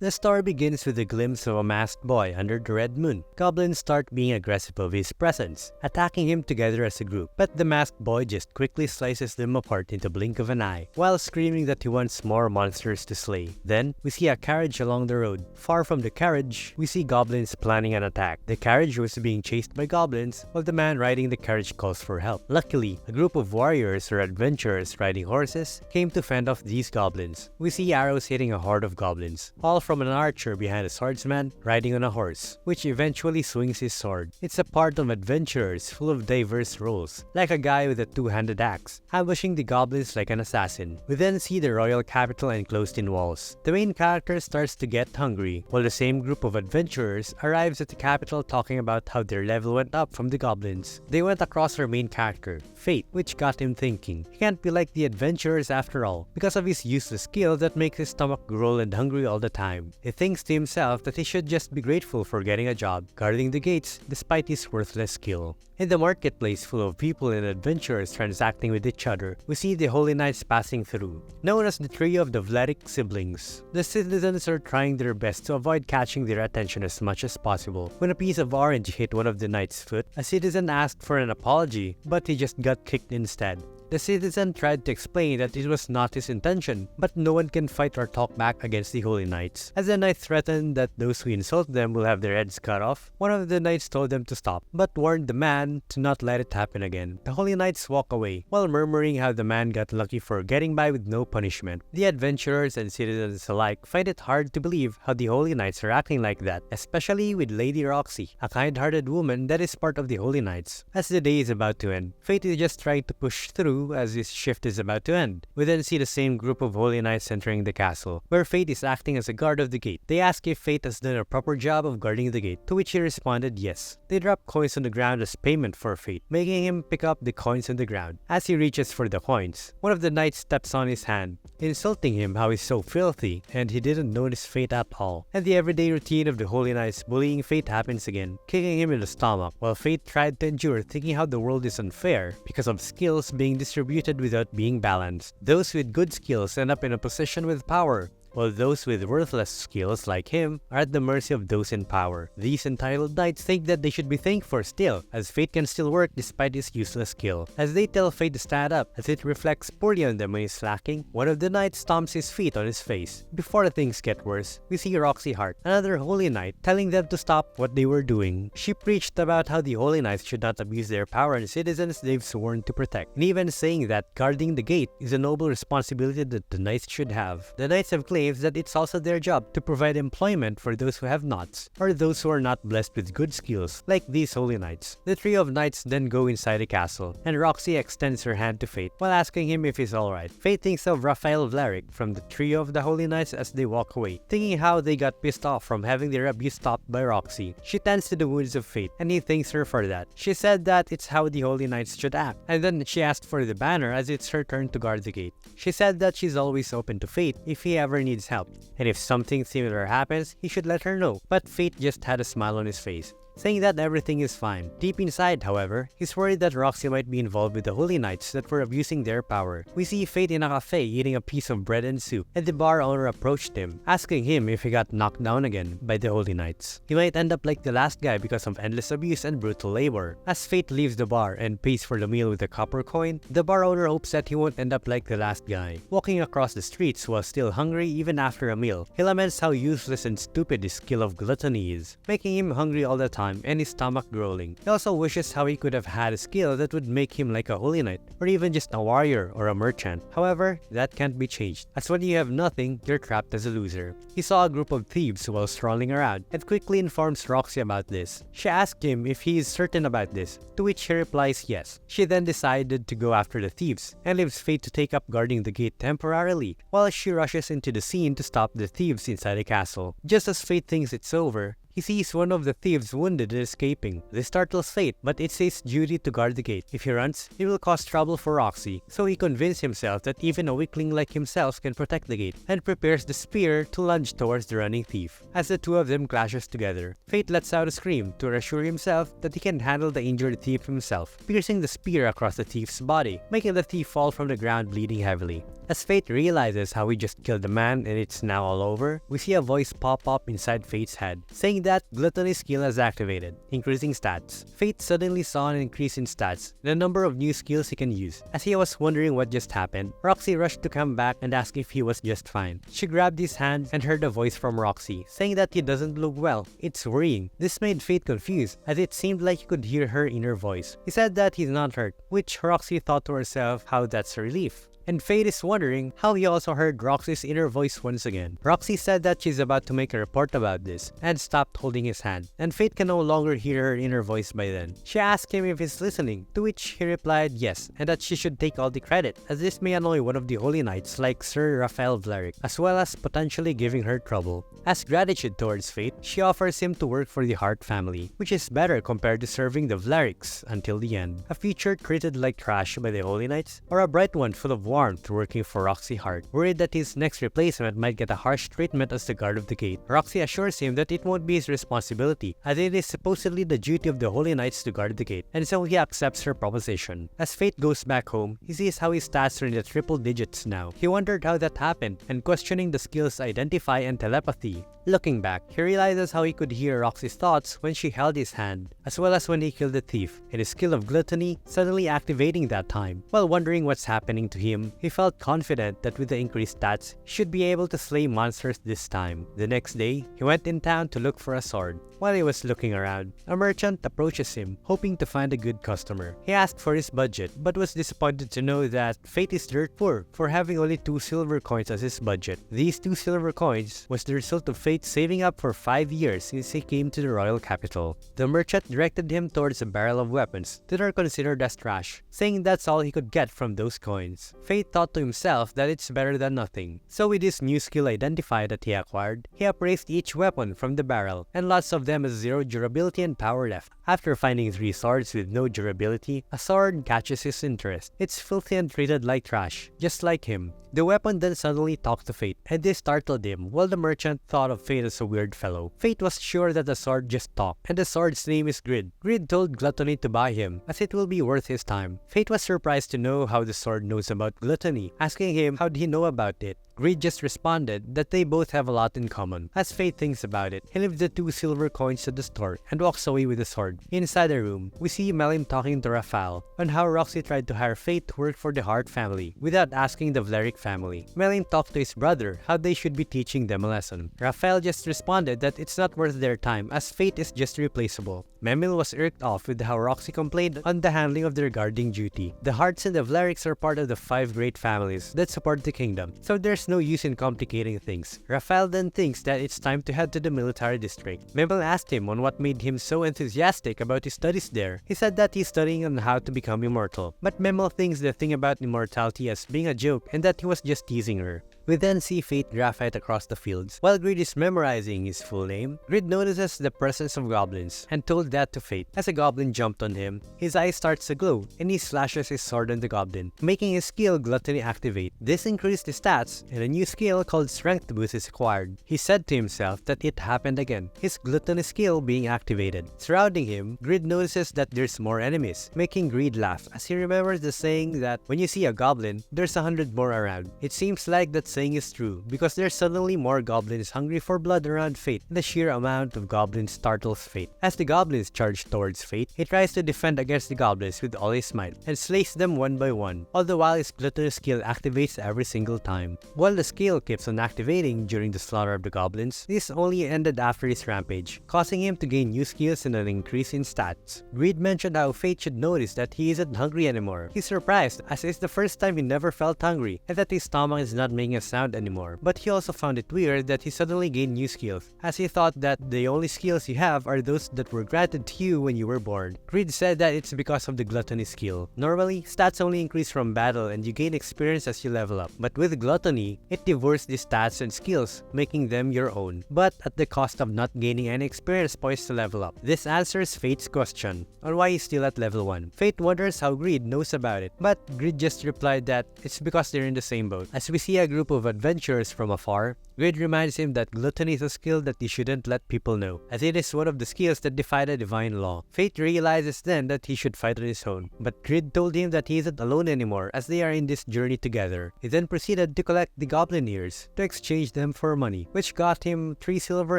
The story begins with a glimpse of a masked boy under the red moon. Goblins start being aggressive of his presence, attacking him together as a group, but the masked boy just quickly slices them apart in the blink of an eye, while screaming that he wants more monsters to slay. Then, we see a carriage along the road. Far from the carriage, we see goblins planning an attack. The carriage was being chased by goblins, while the man riding the carriage calls for help. Luckily, a group of warriors or adventurers riding horses came to fend off these goblins. We see arrows hitting a horde of goblins, all from an archer behind a swordsman riding on a horse, which eventually swings his sword. It's a part of adventurers full of diverse roles, like a guy with a two-handed axe, ambushing the goblins like an assassin. We then see the royal capital enclosed in walls. The main character starts to get hungry, while the same group of adventurers arrives at the capital talking about how their level went up from the goblins. They went across our main character, Fate, which got him thinking. He can't be like the adventurers after all, because of his useless skill that makes his stomach growl and hungry all the time. He thinks to himself that he should just be grateful for getting a job, guarding the gates despite his worthless skill. In the marketplace full of people and adventurers transacting with each other, we see the Holy Knights passing through, known as the trio of the Vletic siblings. The citizens are trying their best to avoid catching their attention as much as possible. When a piece of orange hit one of the knights' foot, a citizen asked for an apology, but he just got kicked instead. The citizen tried to explain that it was not his intention, but no one can fight or talk back against the Holy Knights. As the knight threatened that those who insult them will have their heads cut off, one of the knights told them to stop, but warned the man to not let it happen again. The Holy Knights walk away, while murmuring how the man got lucky for getting by with no punishment. The adventurers and citizens alike find it hard to believe how the Holy Knights are acting like that, especially with Lady Roxy, a kind-hearted woman that is part of the Holy Knights. As the day is about to end, Fate is just trying to push through as his shift is about to end. We then see the same group of Holy Knights entering the castle, where Fate is acting as a guard of the gate. They ask if Fate has done a proper job of guarding the gate, to which he responded yes. They drop coins on the ground as payment for Fate, making him pick up the coins on the ground. As he reaches for the coins, one of the knights steps on his hand, insulting him how he's so filthy and he didn't notice Fate at all. And the everyday routine of the Holy Knights bullying Fate happens again, kicking him in the stomach, while Fate tried to endure thinking how the world is unfair because of skills being distributed without being balanced. Those with good skills end up in a position with power, while those with worthless skills like him are at the mercy of those in power. These entitled knights think that they should be thankful still, as Fate can still work despite his useless skill. As they tell Fate to stand up, as it reflects poorly on them when he's slacking, one of the knights stomps his feet on his face. Before things get worse, we see Roxy Hart, another Holy Knight, telling them to stop what they were doing. She preached about how the Holy Knights should not abuse their power on citizens they've sworn to protect, and even saying that guarding the gate is a noble responsibility that the knights should have. The knights have claimed that it's also their job to provide employment for those who have nots, or those who are not blessed with good skills, like these Holy Knights. The trio of knights then go inside the castle, and Roxy extends her hand to Fate while asking him if he's alright. Fate thinks of Raphael Vlerick from the trio of the Holy Knights as they walk away, thinking how they got pissed off from having their abuse stopped by Roxy. She tends to the wounds of Fate, and he thanks her for that. She said that it's how the Holy Knights should act, and then she asked for the banner as it's her turn to guard the gate. She said that she's always open to Fate if he ever needs help, and if something similar happens, he should let her know. But Fate just had a smile on his face, saying that everything is fine. Deep inside, however, he's worried that Roxy might be involved with the Holy Knights that were abusing their power. We see Fate in a cafe eating a piece of bread and soup, and the bar owner approached him, asking him if he got knocked down again by the Holy Knights. He might end up like the last guy because of endless abuse and brutal labor. As Fate leaves the bar and pays for the meal with a copper coin, the bar owner hopes that he won't end up like the last guy, walking across the streets while still hungry even after a meal. He laments how useless and stupid his skill of gluttony is, making him hungry all the time and his stomach growling. He also wishes how he could have had a skill that would make him like a Holy Knight, or even just a warrior or a merchant. However, that can't be changed, as when you have nothing, you're trapped as a loser. He saw a group of thieves while strolling around, and quickly informs Roxy about this. She asked him if he is certain about this, to which he replies yes. She then decided to go after the thieves, and leaves Fate to take up guarding the gate temporarily, while she rushes into the scene to stop the thieves inside the castle. Just as Fate thinks it's over, he sees one of the thieves wounded and escaping. This startles Fate, but it's his duty to guard the gate. If he runs, it will cause trouble for Roxy, so he convinces himself that even a weakling like himself can protect the gate, and prepares the spear to lunge towards the running thief. As the two of them clashes together, Fate lets out a scream to reassure himself that he can handle the injured thief himself, piercing the spear across the thief's body, making the thief fall from the ground bleeding heavily. As Fate realizes how he just killed the man and it's now all over, we see a voice pop up inside Fate's head, saying that Gluttony skill is activated, increasing stats. Fate suddenly saw an increase in stats, the number of new skills he can use. As he was wondering what just happened, Roxy rushed to come back and ask if he was just fine. She grabbed his hand and heard a voice from Roxy, saying that he doesn't look well. It's worrying. This made Fate confused, as it seemed like he could hear her inner voice. He said that he's not hurt, which Roxy thought to herself how that's a relief. And Fate is wondering how he also heard Roxy's inner voice once again. Roxy said that she's about to make a report about this, and stopped holding his hand, and Fate can no longer hear her inner voice by then. She asked him if he's listening, to which he replied yes, and that she should take all the credit, as this may annoy one of the Holy Knights like Sir Raphael Vlerick, as well as potentially giving her trouble. As gratitude towards Fate, she offers him to work for the Hart family, which is better compared to serving the Vlericks until the end. A future treated like trash by the Holy Knights, or a bright one full of warmth working for Roxy Hart, worried that his next replacement might get a harsh treatment as the guard of the gate. Roxy assures him that it won't be his responsibility, as it is supposedly the duty of the Holy Knights to guard the gate, and so he accepts her proposition. As Fate goes back home, he sees how his stats are in the triple digits now. He wondered how that happened, and questioning the skills Identify and Telepathy. Looking back, he realizes how he could hear Roxy's thoughts when she held his hand, as well as when he killed the thief, and his skill of Gluttony suddenly activating that time. While wondering what's happening to him, he felt confident that with the increased stats, he should be able to slay monsters this time. The next day, he went in town to look for a sword. While he was looking around, a merchant approaches him, hoping to find a good customer. He asked for his budget, but was disappointed to know that Fate is dirt poor for having only 2 silver coins as his budget. These 2 silver coins was the result of Fate saving up for 5 years since he came to the royal capital. The merchant directed him towards a barrel of weapons that are considered as trash, saying that's all he could get from those coins. Fate thought to himself that it's better than nothing. So with this new skill Identify that he acquired, he appraised each weapon from the barrel, and lots of them has 0 durability and power left. After finding 3 swords with no durability, a sword catches his interest. It's filthy and treated like trash, just like him. The weapon then suddenly talked to Fate, and this startled him, while the merchant thought of Fate as a weird fellow. Fate was sure that the sword just talked, and the sword's name is Grid. Grid told Gluttony to buy him, as it will be worth his time. Fate was surprised to know how the sword knows about Gluttony, asking him how did he know about it. Grid just responded that they both have a lot in common. As Fate thinks about it, he leaves the 2 silver coins to the store and walks away with the sword. Inside the room, we see Melim talking to Raphael on how Roxy tried to hire Fate to work for the Hart family without asking the Vlerick family. Melim talked to his brother how they should be teaching them a lesson. Raphael just responded that it's not worth their time as Fate is just replaceable. Memil was irked off with how Roxy complained on the handling of their guarding duty. The Harts and the Vlericks are part of the 5 great families that support the kingdom, so there's no use in complicating things. Raphael then thinks that it's time to head to the military district. Memil asked him on what made him so enthusiastic about his studies there. He said that he's studying on how to become immortal, but Memil thinks the thing about immortality as being a joke and that he was just teasing her. We then see Fate graphite across the fields. While Grid is memorizing his full name, Grid notices the presence of goblins and told that to Fate. As a goblin jumped on him, his eye starts to glow and he slashes his sword on the goblin, making his skill Gluttony activate. This increased his stats and a new skill called Strength Boost is acquired. He said to himself that it happened again, his Gluttony skill being activated. Surrounding him, Grid notices that there's more enemies, making Grid laugh as he remembers the saying that when you see a goblin, there's 100 more around. It seems like that saying is true because there's suddenly more goblins hungry for blood around Fate. The sheer amount of goblins startles Fate. As the goblins charge towards Fate, he tries to defend against the goblins with all his might and slays them one by one, all the while his Gluttony skill activates every single time. While the skill keeps on activating during the slaughter of the goblins, this only ended after his rampage, causing him to gain new skills and an increase in stats. Greed mentioned how Fate should notice that he isn't hungry anymore. He's surprised as it's the first time he never felt hungry and that his stomach is not making a sound anymore, but he also found it weird that he suddenly gained new skills, as he thought that the only skills you have are those that were granted to you when you were born. Grid said that it's because of the gluttony skill. Normally, stats only increase from battle and you gain experience as you level up, but with gluttony, it divorces the stats and skills, making them your own, but at the cost of not gaining any experience points to level up. This answers Fate's question on why he's still at level 1. Fate wonders how Grid knows about it, but Grid just replied that it's because they're in the same boat. As we see a group of adventurers from afar, Grid reminds him that gluttony is a skill that you shouldn't let people know, as it is one of the skills that defy the divine law. Fate realizes then that he should fight on his own, but Grid told him that he isn't alone anymore as they are in this journey together. He then proceeded to collect the goblin ears to exchange them for money, which got him 3 silver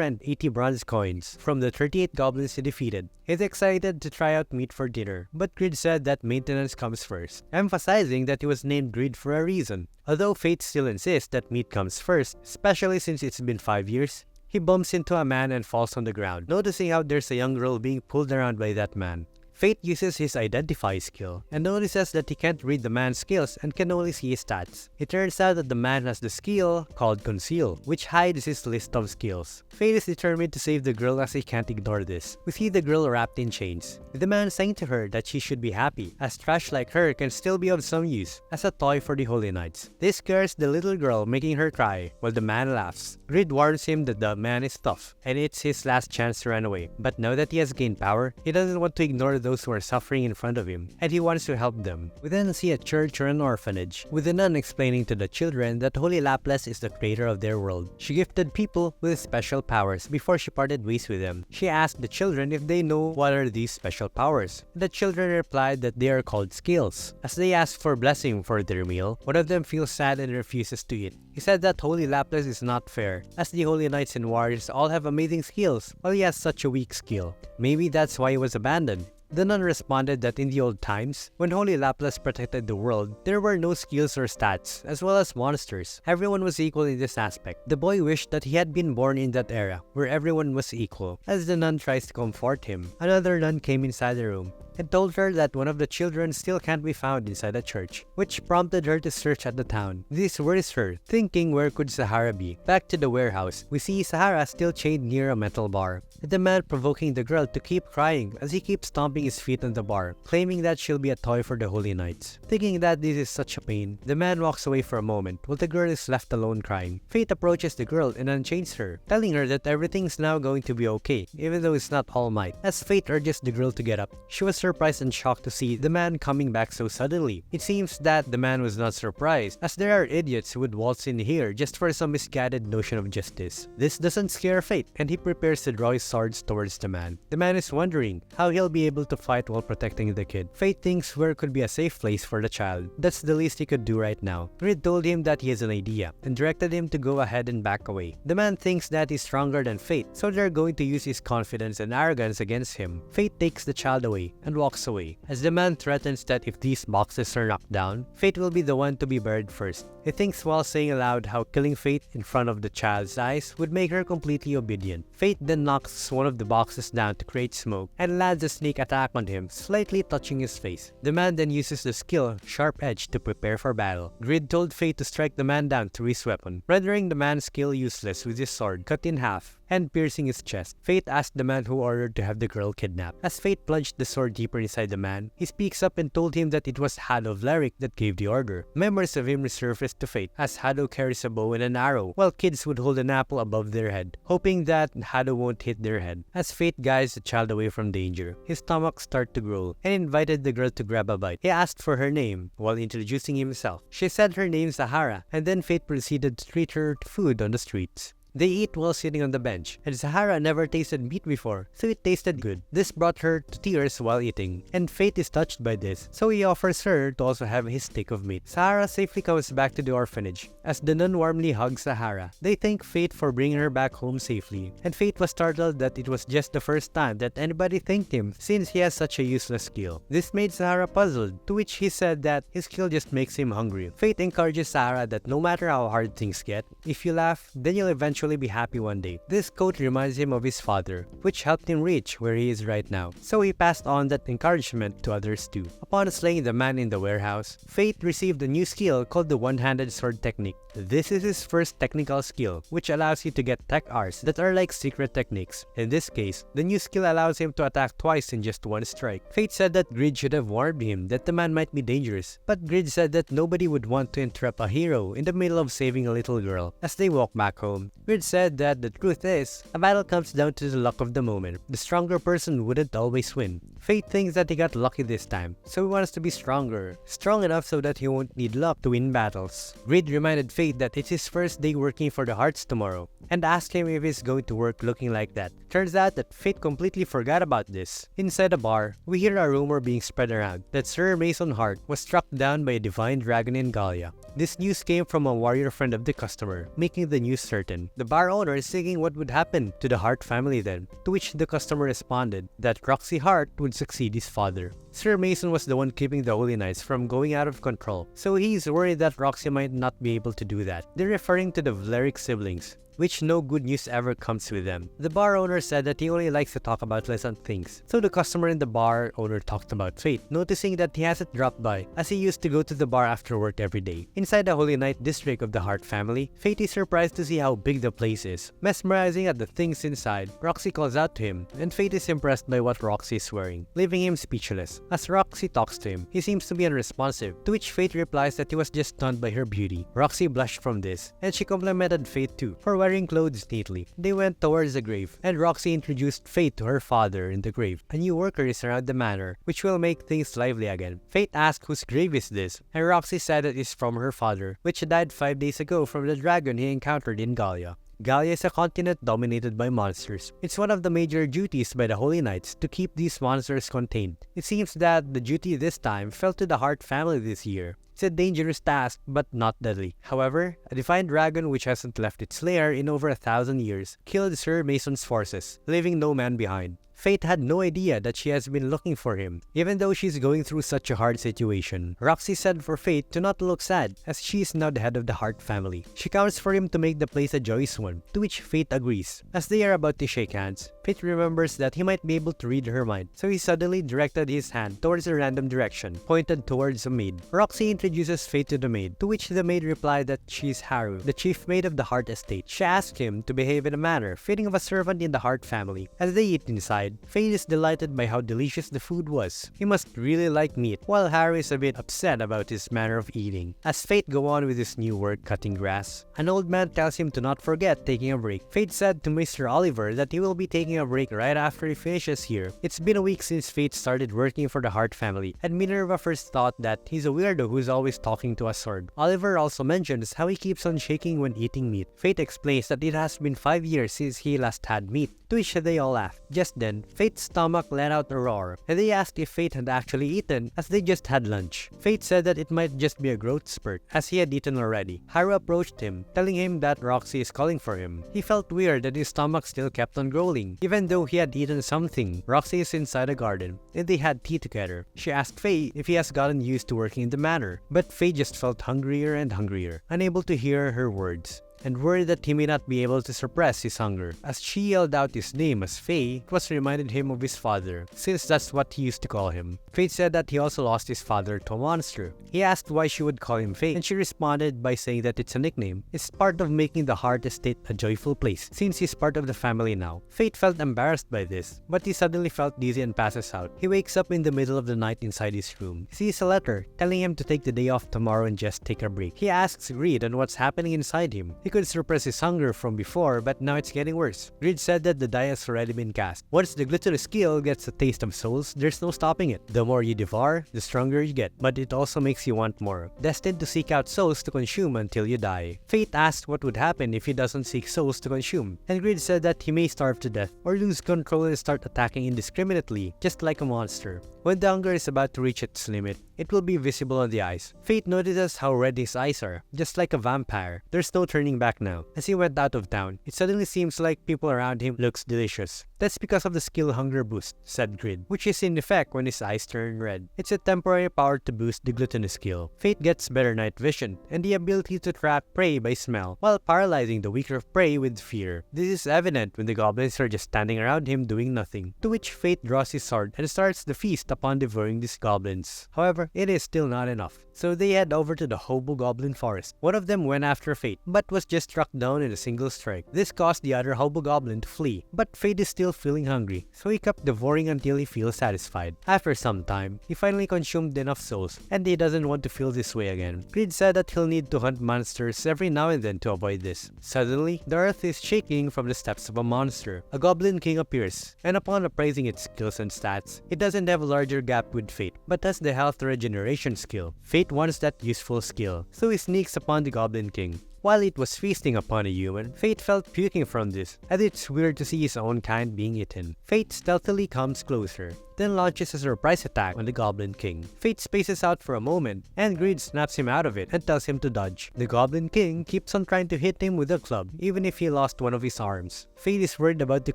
and 80 bronze coins from the 38 goblins he defeated. He's excited to try out meat for dinner, but Grid said that maintenance comes first, emphasizing that he was named Grid for a reason. Although Fate still insists that meat comes first, especially since it's been 5 years, he bumps into a man and falls on the ground, noticing how there's a young girl being pulled around by that man. Fate uses his Identify skill and notices that he can't read the man's skills and can only see his stats. It turns out that the man has the skill called Conceal, which hides his list of skills. Fate is determined to save the girl as he can't ignore this. We see the girl wrapped in chains, with the man saying to her that she should be happy, as trash like her can still be of some use as a toy for the Holy Knights. This scares the little girl, making her cry, while the man laughs. Grid warns him that the man is tough, and it's his last chance to run away. But now that he has gained power, he doesn't want to ignore those who are suffering in front of him, and he wants to help them. We then see a church or an orphanage, with the nun explaining to the children that Holy Laplas is the creator of their world. She gifted people with special powers before she parted ways with them. She asked the children if they know what are these special powers. The children replied that they are called skills. As they asked for blessing for their meal, one of them feels sad and refuses to eat. He said that Holy Laplas is not fair, as the Holy Knights and Warriors all have amazing skills, while he has such a weak skill. Maybe that's why he was abandoned. The nun responded that in the old times, when Holy Laplas protected the world, there were no skills or stats, as well as monsters. Everyone was equal in this aspect. The boy wished that he had been born in that era, where everyone was equal. As the nun tries to comfort him, another nun came inside the room and told her that one of the children still can't be found inside the church, which prompted her to search at the town. This worries her, thinking where could Sahara be. Back to the warehouse, we see Sahara still chained near a metal bar, the man provoking the girl to keep crying as he keeps stomping his feet on the bar, claiming that she'll be a toy for the Holy Knights. Thinking that this is such a pain, the man walks away for a moment while the girl is left alone crying. Fate approaches the girl and unchains her, telling her that everything's now going to be okay, even though it's not all might. As Fate urges the girl to get up, she was surprised and shocked to see the man coming back so suddenly. It seems that the man was not surprised, as there are idiots who would waltz in here just for some misguided notion of justice. This doesn't scare Fate, and he prepares to draw his swords towards the man. The man is wondering how he'll be able to fight while protecting the kid. Fate thinks where could be a safe place for the child. That's the least he could do right now. Grid told him that he has an idea and directed him to go ahead and back away. The man thinks that he's stronger than Fate, so they're going to use his confidence and arrogance against him. Fate takes the child away and walks away, as the man threatens that if these boxes are knocked down, Fate will be the one to be buried first. He thinks while saying aloud how killing Fate in front of the child's eyes would make her completely obedient. Fate then knocks one of the boxes down to create smoke and lands a sneak attack on him, slightly touching his face. The man then uses the skill Sharp Edge to prepare for battle. Grid told Fate to strike the man down through his weapon, rendering the man's skill useless with his sword cut in half and piercing his chest. Fate asked the man who ordered to have the girl kidnapped. As Fate plunged the sword deeper inside the man, he speaks up and told him that it was Hado of Lyric that gave the order. Memories of him resurfaced to Fate, as Hado carries a bow and an arrow, while kids would hold an apple above their head, hoping that Hado won't hit their head. As Fate guides the child away from danger, his stomach started to growl and invited the girl to grab a bite. He asked for her name while introducing himself. She said her name Sahara, and then Fate proceeded to treat her to food on the streets. They eat while sitting on the bench, and Sahara never tasted meat before, so it tasted good. This brought her to tears while eating, and Fate is touched by this, so he offers her to also have his steak of meat. Sahara safely comes back to the orphanage, as the nun warmly hugs Sahara. They thank Fate for bringing her back home safely, and Fate was startled that it was just the first time that anybody thanked him since he has such a useless skill. This made Sahara puzzled, to which he said that his skill just makes him hungry. Fate encourages Sahara that no matter how hard things get, if you laugh, then you'll eventually eventually be happy one day. This quote reminds him of his father, which helped him reach where he is right now. So he passed on that encouragement to others too. Upon slaying the man in the warehouse, Fate received a new skill called the one-handed sword technique. This is his first technical skill, which allows you to get tech arts that are like secret techniques. In this case, the new skill allows him to attack twice in just one strike. Fate said that Grid should have warned him that the man might be dangerous, but Grid said that nobody would want to interrupt a hero in the middle of saving a little girl. As they walk back home, Grid said that the truth is, a battle comes down to the luck of the moment. The stronger person wouldn't always win. Fate thinks that he got lucky this time, so he wants to be stronger. Strong enough so that he won't need luck to win battles. Grid reminded Fate that it's his first day working for the Hearts tomorrow, and asked him if he's going to work looking like that. Turns out that Fate completely forgot about this. Inside a bar, we hear a rumor being spread around that Sir Mason Hart was struck down by a divine dragon in Gallia. This news came from a warrior friend of the customer, making the news certain. The bar owner is thinking what would happen to the Hart family then, to which the customer responded that Roxy Hart would succeed his father. Sir Mason was the one keeping the Holy Knights from going out of control, so he's worried that Roxy might not be able to do that. They're referring to the Valeric siblings, which no good news ever comes with them. The bar owner said that he only likes to talk about pleasant things, so the customer and the bar owner talked about Fate, noticing that he hasn't dropped by, as he used to go to the bar after work every day. Inside the Holy Knight district of the Hart family, Fate is surprised to see how big the place is. Mesmerizing at the things inside, Roxy calls out to him, and Fate is impressed by what Roxy is wearing, leaving him speechless. As Roxy talks to him, he seems to be unresponsive, to which Fate replies that he was just stunned by her beauty. Roxy blushed from this, and she complimented Fate too, for wearing clothes neatly. They went towards the grave, and Roxy introduced Fate to her father in the grave. A new worker is around the manor, which will make things lively again. Fate asked whose grave is this, and Roxy said it is from her father, which died 5 days ago from the dragon he encountered in Gallia. Gallia is a continent dominated by monsters. It's one of the major duties by the Holy Knights to keep these monsters contained. It seems that the duty this time fell to the Hart family this year. It's a dangerous task, but not deadly. However, a divine dragon which hasn't left its lair in over 1,000 years killed Sir Mason's forces, leaving no man behind. Fate had no idea that she has been looking for him, even though she's going through such a hard situation. Roxy said for Fate to not look sad, as she is now the head of the Hart family. She counts for him to make the place a joyous one, to which Fate agrees. As they are about to shake hands, Fate remembers that he might be able to read her mind, so he suddenly directed his hand towards a random direction, pointed towards a maid. Roxy introduces Fate to the maid, to which the maid replied that she is Haru, the chief maid of the Hart estate. She asked him to behave in a manner fitting of a servant in the Hart family. As they eat inside, Fate is delighted by how delicious the food was. He must really like meat, while Harry is a bit upset about his manner of eating. As Fate go on with his new work cutting grass, an old man tells him to not forget taking a break. Fate said to Mr. Oliver that he will be taking a break right after he finishes here. It's been a week since Fate started working for the Hart family, and Minerva first thought that he's a weirdo who's always talking to a sword. Oliver also mentions how he keeps on shaking when eating meat. Fate explains that it has been 5 years since he last had meat, to which they all laughed. Just then, Fate's stomach let out a roar, and they asked if Fate had actually eaten, as they just had lunch. Fate said that it might just be a growth spurt, as he had eaten already. Haru approached him, telling him that Roxy is calling for him. He felt weird that his stomach still kept on growling, even though he had eaten something. Roxy is inside a garden, and they had tea together. She asked Fate if he has gotten used to working in the manor, but Fate just felt hungrier and hungrier, unable to hear her words, and worried that he may not be able to suppress his hunger. As she yelled out his name as Faye, it was reminded him of his father, since that's what he used to call him. Fate said that he also lost his father to a monster. He asked why she would call him Faye, and she responded by saying that it's a nickname. It's part of making the Hart estate a joyful place, since he's part of the family now. Fate felt embarrassed by this, but he suddenly felt dizzy and passes out. He wakes up in the middle of the night inside his room. He sees a letter, telling him to take the day off tomorrow and just take a break. He asks Greed on what's happening inside him. He could suppress his hunger from before, but now it's getting worse. Greed said that the die has already been cast. Once the glutinous skill gets a taste of souls, there's no stopping it. The more you devour, the stronger you get, but it also makes you want more, destined to seek out souls to consume until you die. Fate asked what would happen if he doesn't seek souls to consume, and Greed said that he may starve to death, or lose control and start attacking indiscriminately, just like a monster. When the hunger is about to reach its limit, it will be visible on the eyes. Fate notices how red his eyes are, just like a vampire. There's no turning back now. As he went out of town, it suddenly seems like people around him looks delicious. That's because of the skill hunger boost, said Grid, which is in effect when his eyes turn red. It's a temporary power to boost the gluttony skill. Fate gets better night vision and the ability to trap prey by smell, while paralyzing the weaker prey with fear. This is evident when the goblins are just standing around him doing nothing, to which Fate draws his sword and starts the feast upon devouring these goblins. However, it is still not enough, so they head over to the Hobo Goblin Forest. One of them went after Fate, but was just struck down in a single strike. This caused the other Hobo Goblin to flee, but Fate is still feeling hungry, so he kept devouring until he feels satisfied. After some time, he finally consumed enough souls, and he doesn't want to feel this way again. Grid said that he'll need to hunt monsters every now and then to avoid this. Suddenly, the earth is shaking from the steps of a monster. A Goblin King appears, and upon appraising its skills and stats, it doesn't have a larger gap with Fate, but has the health regeneration skill. Fate wants that useful skill, so he sneaks upon the Goblin King. While it was feasting upon a human, Fate felt puking from this, as it's weird to see his own kind being eaten. Fate stealthily comes closer, then launches a surprise attack on the Goblin King. Fate spaces out for a moment, and Greed snaps him out of it and tells him to dodge. The Goblin King keeps on trying to hit him with a club, even if he lost one of his arms. Fate is worried about the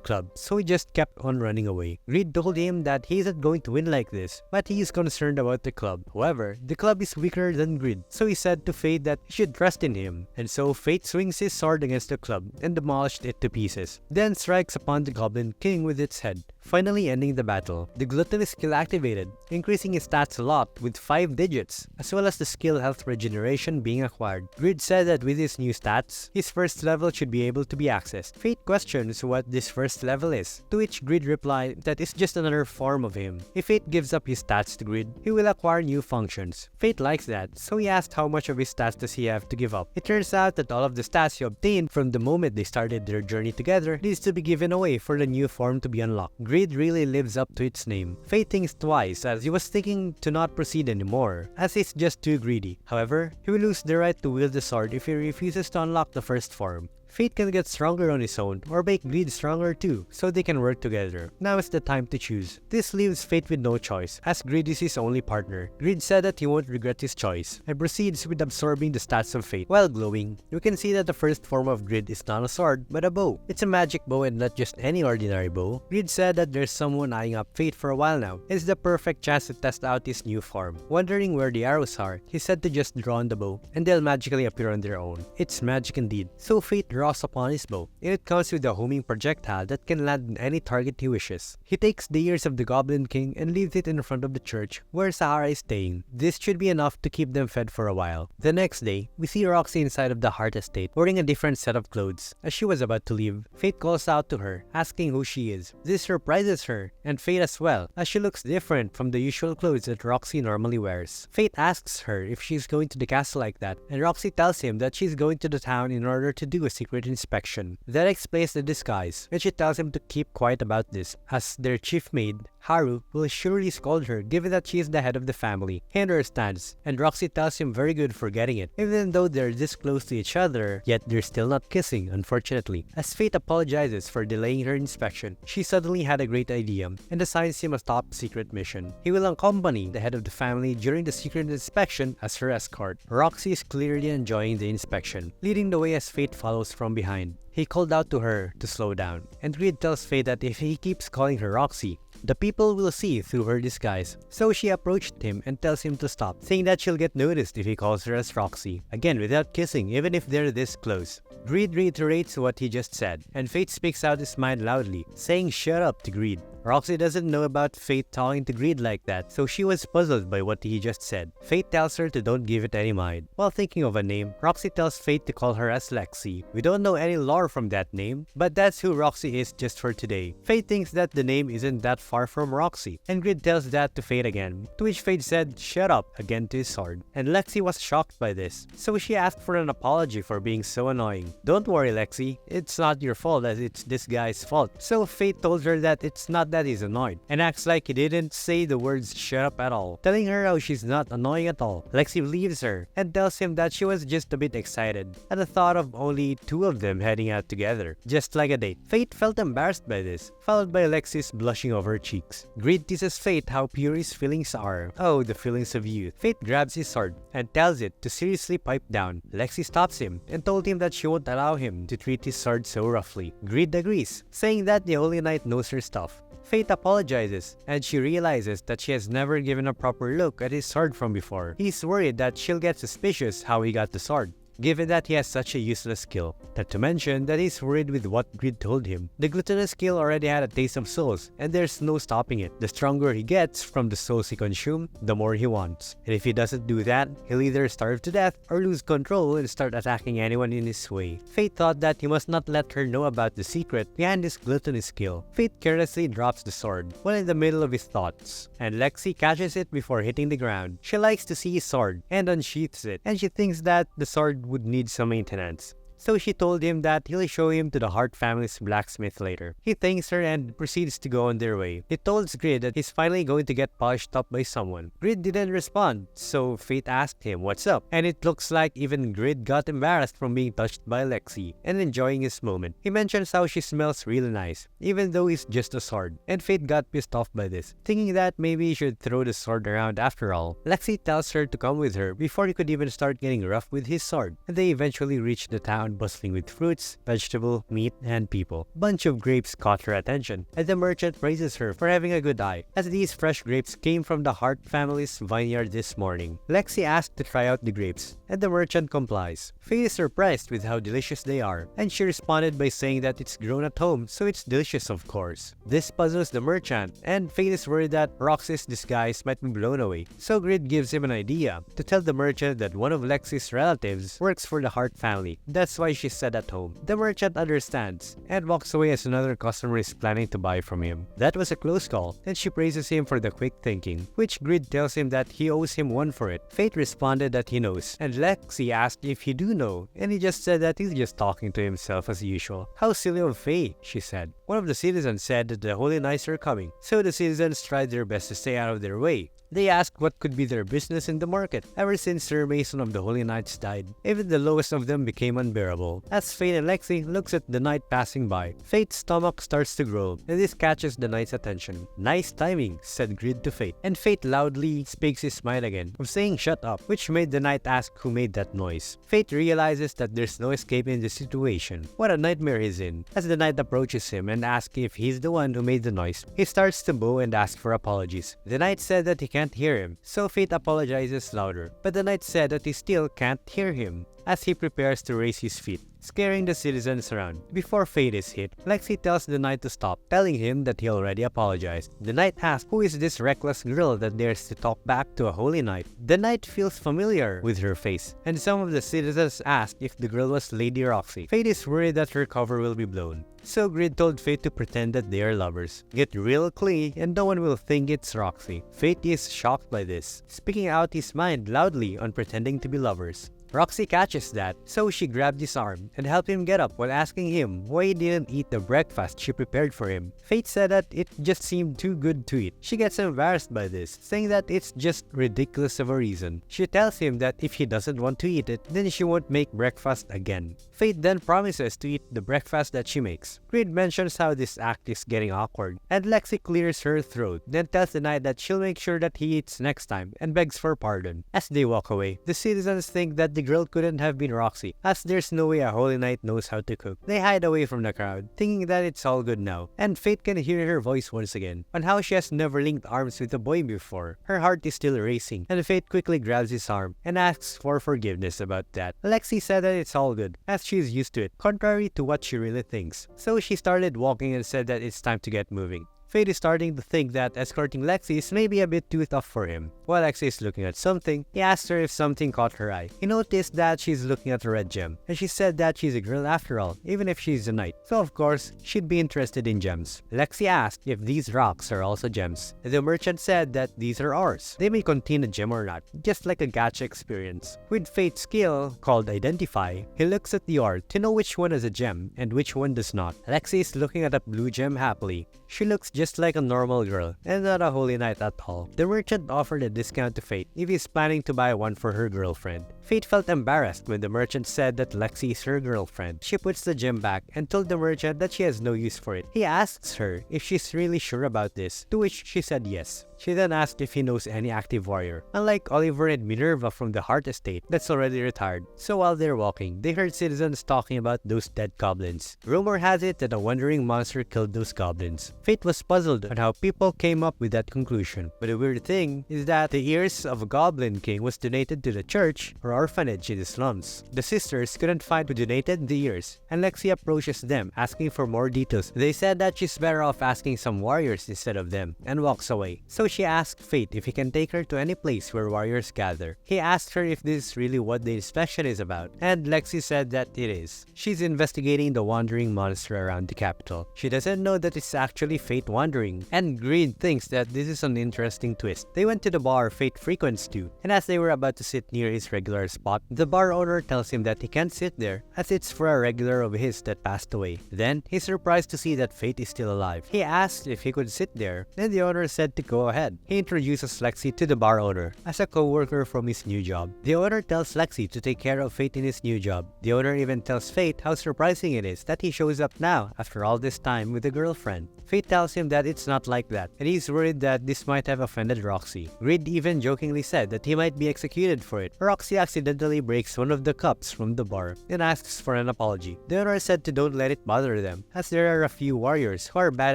club, so he just kept on running away. Greed told him that he isn't going to win like this, but he is concerned about the club. However, the club is weaker than Greed, so he said to Fate that he should trust in him, and so Fate swings his sword against the club and demolished it to pieces, then strikes upon the Goblin King with its head, finally ending the battle. The Gluttony skill activated, increasing his stats a lot with 5 digits, as well as the skill health regeneration being acquired. Grid said that with his new stats, his first level should be able to be accessed. Fate questions what this first level is, to which Grid replied that it's just another form of him. If Fate gives up his stats to Grid, he will acquire new functions. Fate likes that, so he asked how much of his stats does he have to give up. It turns out that all of the stats he obtained from the moment they started their journey together needs to be given away for the new form to be unlocked. Grid really lives up to its name. Fate thinks twice, as he was thinking to not proceed anymore, as he's just too greedy. However, he will lose the right to wield the sword if he refuses to unlock the first form. Fate can get stronger on his own or make Greed stronger too, so they can work together. Now is the time to choose. This leaves Fate with no choice, as Greed is his only partner. Greed said that he won't regret his choice, and proceeds with absorbing the stats of Fate. While glowing, you can see that the first form of Greed is not a sword, but a bow. It's a magic bow and not just any ordinary bow. Greed said that there's someone eyeing up Fate for a while now. It's the perfect chance to test out his new form. Wondering where the arrows are, he said to just draw on the bow, and they'll magically appear on their own. It's magic indeed. So Fate draws upon his bow, and it comes with a homing projectile that can land on any target he wishes. He takes the ears of the Goblin King and leaves it in front of the church where Sahara is staying. This should be enough to keep them fed for a while. The next day, we see Roxy inside of the Heart Estate, wearing a different set of clothes. As she was about to leave, Fate calls out to her, asking who she is. This surprises her, and Fate as well, as she looks different from the usual clothes that Roxy normally wears. Fate asks her if she's going to the castle like that, and Roxy tells him that she's going to the town in order to do a secret inspection. That explains the disguise, and she tells him to keep quiet about this, as their chief maid, Haru, will surely scold her given that she is the head of the family. He understands, and Roxy tells him very good for getting it. Even though they're this close to each other, yet they're still not kissing, unfortunately. As Fate apologizes for delaying her inspection, she suddenly had a great idea and assigns him a top secret mission. He will accompany the head of the family during the secret inspection as her escort. Roxy is clearly enjoying the inspection, leading the way as Fate follows from behind. He called out to her to slow down, and Greed tells Fate that if he keeps calling her Roxy, the people will see through her disguise. So she approached him and tells him to stop, saying that she'll get noticed if he calls her as Roxy. Again, without kissing, even if they're this close. Greed reiterates what he just said, and Fate speaks out his mind loudly, saying shut up to Greed. Roxy doesn't know about Fate talking to Greed like that, so she was puzzled by what he just said. Fate tells her to don't give it any mind. While thinking of a name, Roxy tells Fate to call her as Lexi. We don't know any lore from that name, but that's who Roxy is just for today. Fate thinks that the name isn't that far from Roxy, and Grid tells that to Fate again, to which Fate said shut up again to his sword, and Lexi was shocked by this, so she asked for an apology for being so annoying. Don't worry Lexi, it's not your fault as it's this guy's fault. So Fate told her that it's not that he's annoyed, and acts like he didn't say the words shut up at all, telling her how she's not annoying at all. Lexi believes her and tells him that she was just a bit excited at the thought of only two of them heading out together, just like a date. Fate felt embarrassed by this, followed by Lexi's blushing over her cheeks. Greed teases Fate how pure his feelings are. Oh, the feelings of youth. Fate grabs his sword and tells it to seriously pipe down. Lexi stops him and told him that she won't allow him to treat his sword so roughly. Greed agrees, saying that the Holy Knight knows her stuff. Fate apologizes, and she realizes that she has never given a proper look at his sword from before. He's worried that she'll get suspicious how he got the sword, given that he has such a useless skill. Not to mention that he's worried with what Greed told him. The gluttonous skill already had a taste of souls, and there's no stopping it. The stronger he gets from the souls he consumes, the more he wants. And if he doesn't do that, he'll either starve to death or lose control and start attacking anyone in his way. Fate thought that he must not let her know about the secret behind his gluttony skill. Fate carelessly drops the sword while in the middle of his thoughts, and Lexi catches it before hitting the ground. She likes to see his sword and unsheaths it, and she thinks that the sword would need some maintenance. So she told him that he'll show him to the Hart family's blacksmith later. He thanks her and proceeds to go on their way. He tells Grid that he's finally going to get polished up by someone. Grid didn't respond, so Fate asked him what's up, and it looks like even Grid got embarrassed from being touched by Lexi and enjoying his moment. He mentions how she smells really nice, even though it's just a sword, and Fate got pissed off by this, thinking that maybe he should throw the sword around after all. Lexi tells her to come with her before he could even start getting rough with his sword, and they eventually reach the town bustling with fruits, vegetable, meat, and people. A bunch of grapes caught her attention, and the merchant praises her for having a good eye, as these fresh grapes came from the Hart family's vineyard this morning. Lexi asked to try out the grapes, and the merchant complies. Faye is surprised with how delicious they are, and she responded by saying that it's grown at home, so it's delicious of course. This puzzles the merchant, and Faye is worried that Roxy's disguise might be blown away, so Grid gives him an idea to tell the merchant that one of Lexi's relatives works for the Hart family. That's why she's set at home. The merchant understands and walks away as another customer is planning to buy from him. That was a close call, and she praises him for the quick thinking, which Grid tells him that he owes him one for it. Fate responded that he knows, and Lexi asked if he do know, and he just said that he's just talking to himself as usual. How silly of Faye, she said. One of the citizens said that the Holy Knights are coming, so the citizens tried their best to stay out of their way. They asked what could be their business in the market. Ever since Sir Mason of the Holy Knights died, even the lowest of them became unbearable. As Fate and Lexi looks at the knight passing by, Fate's stomach starts to growl, and this catches the knight's attention. Nice timing, said Grid to Fate, and Fate loudly speaks his mind again of saying shut up, which made the knight ask who made that noise. Fate realizes that there's no escaping the situation. What a nightmare he's in. As the knight approaches him and asks if he's the one who made the noise, he starts to bow and ask for apologies. The knight said that he can't hear him, so Fate apologizes louder, but the knight said that he still can't hear him as he prepares to raise his feet, scaring the citizens around. Before Fate is hit, Lexi tells the knight to stop, telling him that he already apologized. The knight asks who is this reckless girl that dares to talk back to a holy knight. The knight feels familiar with her face, and some of the citizens ask if the girl was Lady Roxy. Fate is worried that her cover will be blown, so Grid told Fate to pretend that they are lovers. Get real clingy and no one will think it's Roxy. Fate is shocked by this, speaking out his mind loudly on pretending to be lovers. Roxy catches that, so she grabbed his arm and helped him get up while asking him why he didn't eat the breakfast she prepared for him. Fate said that it just seemed too good to eat. She gets embarrassed by this, saying that it's just ridiculous of a reason. She tells him that if he doesn't want to eat it, then she won't make breakfast again. Fate then promises to eat the breakfast that she makes. Grid mentions how this act is getting awkward, and Lexi clears her throat, then tells the knight that she'll make sure that he eats next time and begs for pardon. As they walk away, the citizens think that the girl couldn't have been Roxy, as there's no way a holy knight knows how to cook. They hide away from the crowd, thinking that it's all good now, and Fate can hear her voice once again on how she has never linked arms with a boy before. Her heart is still racing, and Fate quickly grabs his arm and asks for forgiveness about that. Lexi said that it's all good, as she's used to it, contrary to what she really thinks. So she started walking and said that it's time to get moving. Fate is starting to think that escorting Lexi is maybe a bit too tough for him. While Lexi is looking at something, he asks her if something caught her eye. He noticed that she's looking at a red gem, and she said that she's a girl after all, even if she's a knight. So of course, she'd be interested in gems. Lexi asked if these rocks are also gems, and the merchant said that these are ours. They may contain a gem or not, just like a gacha experience. With Fate's skill, called Identify, he looks at the art to know which one is a gem and which one does not. Lexi is looking at a blue gem happily. She looks just just like a normal girl, and not a holy knight at all. The merchant offered a discount to Fate if he's planning to buy one for her girlfriend. Fate felt embarrassed when the merchant said that Lexi is her girlfriend. She puts the gem back and told the merchant that she has no use for it. He asks her if she's really sure about this, to which she said yes. She then asked if he knows any active warrior, unlike Oliver and Minerva from the Heart Estate that's already retired. So while they're walking, they heard citizens talking about those dead goblins. Rumor has it that a wandering monster killed those goblins. Fate was puzzled on how people came up with that conclusion. But the weird thing is that the ears of a goblin king was donated to the church or orphanage in the slums. The sisters couldn't find who donated the ears, and Lexi approaches them asking for more details. They said that she's better off asking some warriors instead of them, and walks away. So she asked Fate if he can take her to any place where warriors gather. He asked her if this is really what the inspection is about, and Lexi said that it is. She's investigating the wandering monster around the capital. She doesn't know that it's actually Fate wandering, and Greed thinks that this is an interesting twist. They went to the bar Fate frequents to, and as they were about to sit near his regular spot, the bar owner tells him that he can't sit there as it's for a regular of his that passed away. Then, he's surprised to see that Fate is still alive. He asked if he could sit there, and the owner said to go ahead. He introduces Lexi to the bar owner as a co-worker from his new job. The owner tells Lexi to take care of Fate in his new job. The owner even tells Fate how surprising it is that he shows up now after all this time with a girlfriend. Fate tells him that it's not like that, and he's worried that this might have offended Roxy. Grid even jokingly said that he might be executed for it. Roxy accidentally breaks one of the cups from the bar and asks for an apology. The owner said to don't let it bother them, as there are a few warriors who are bad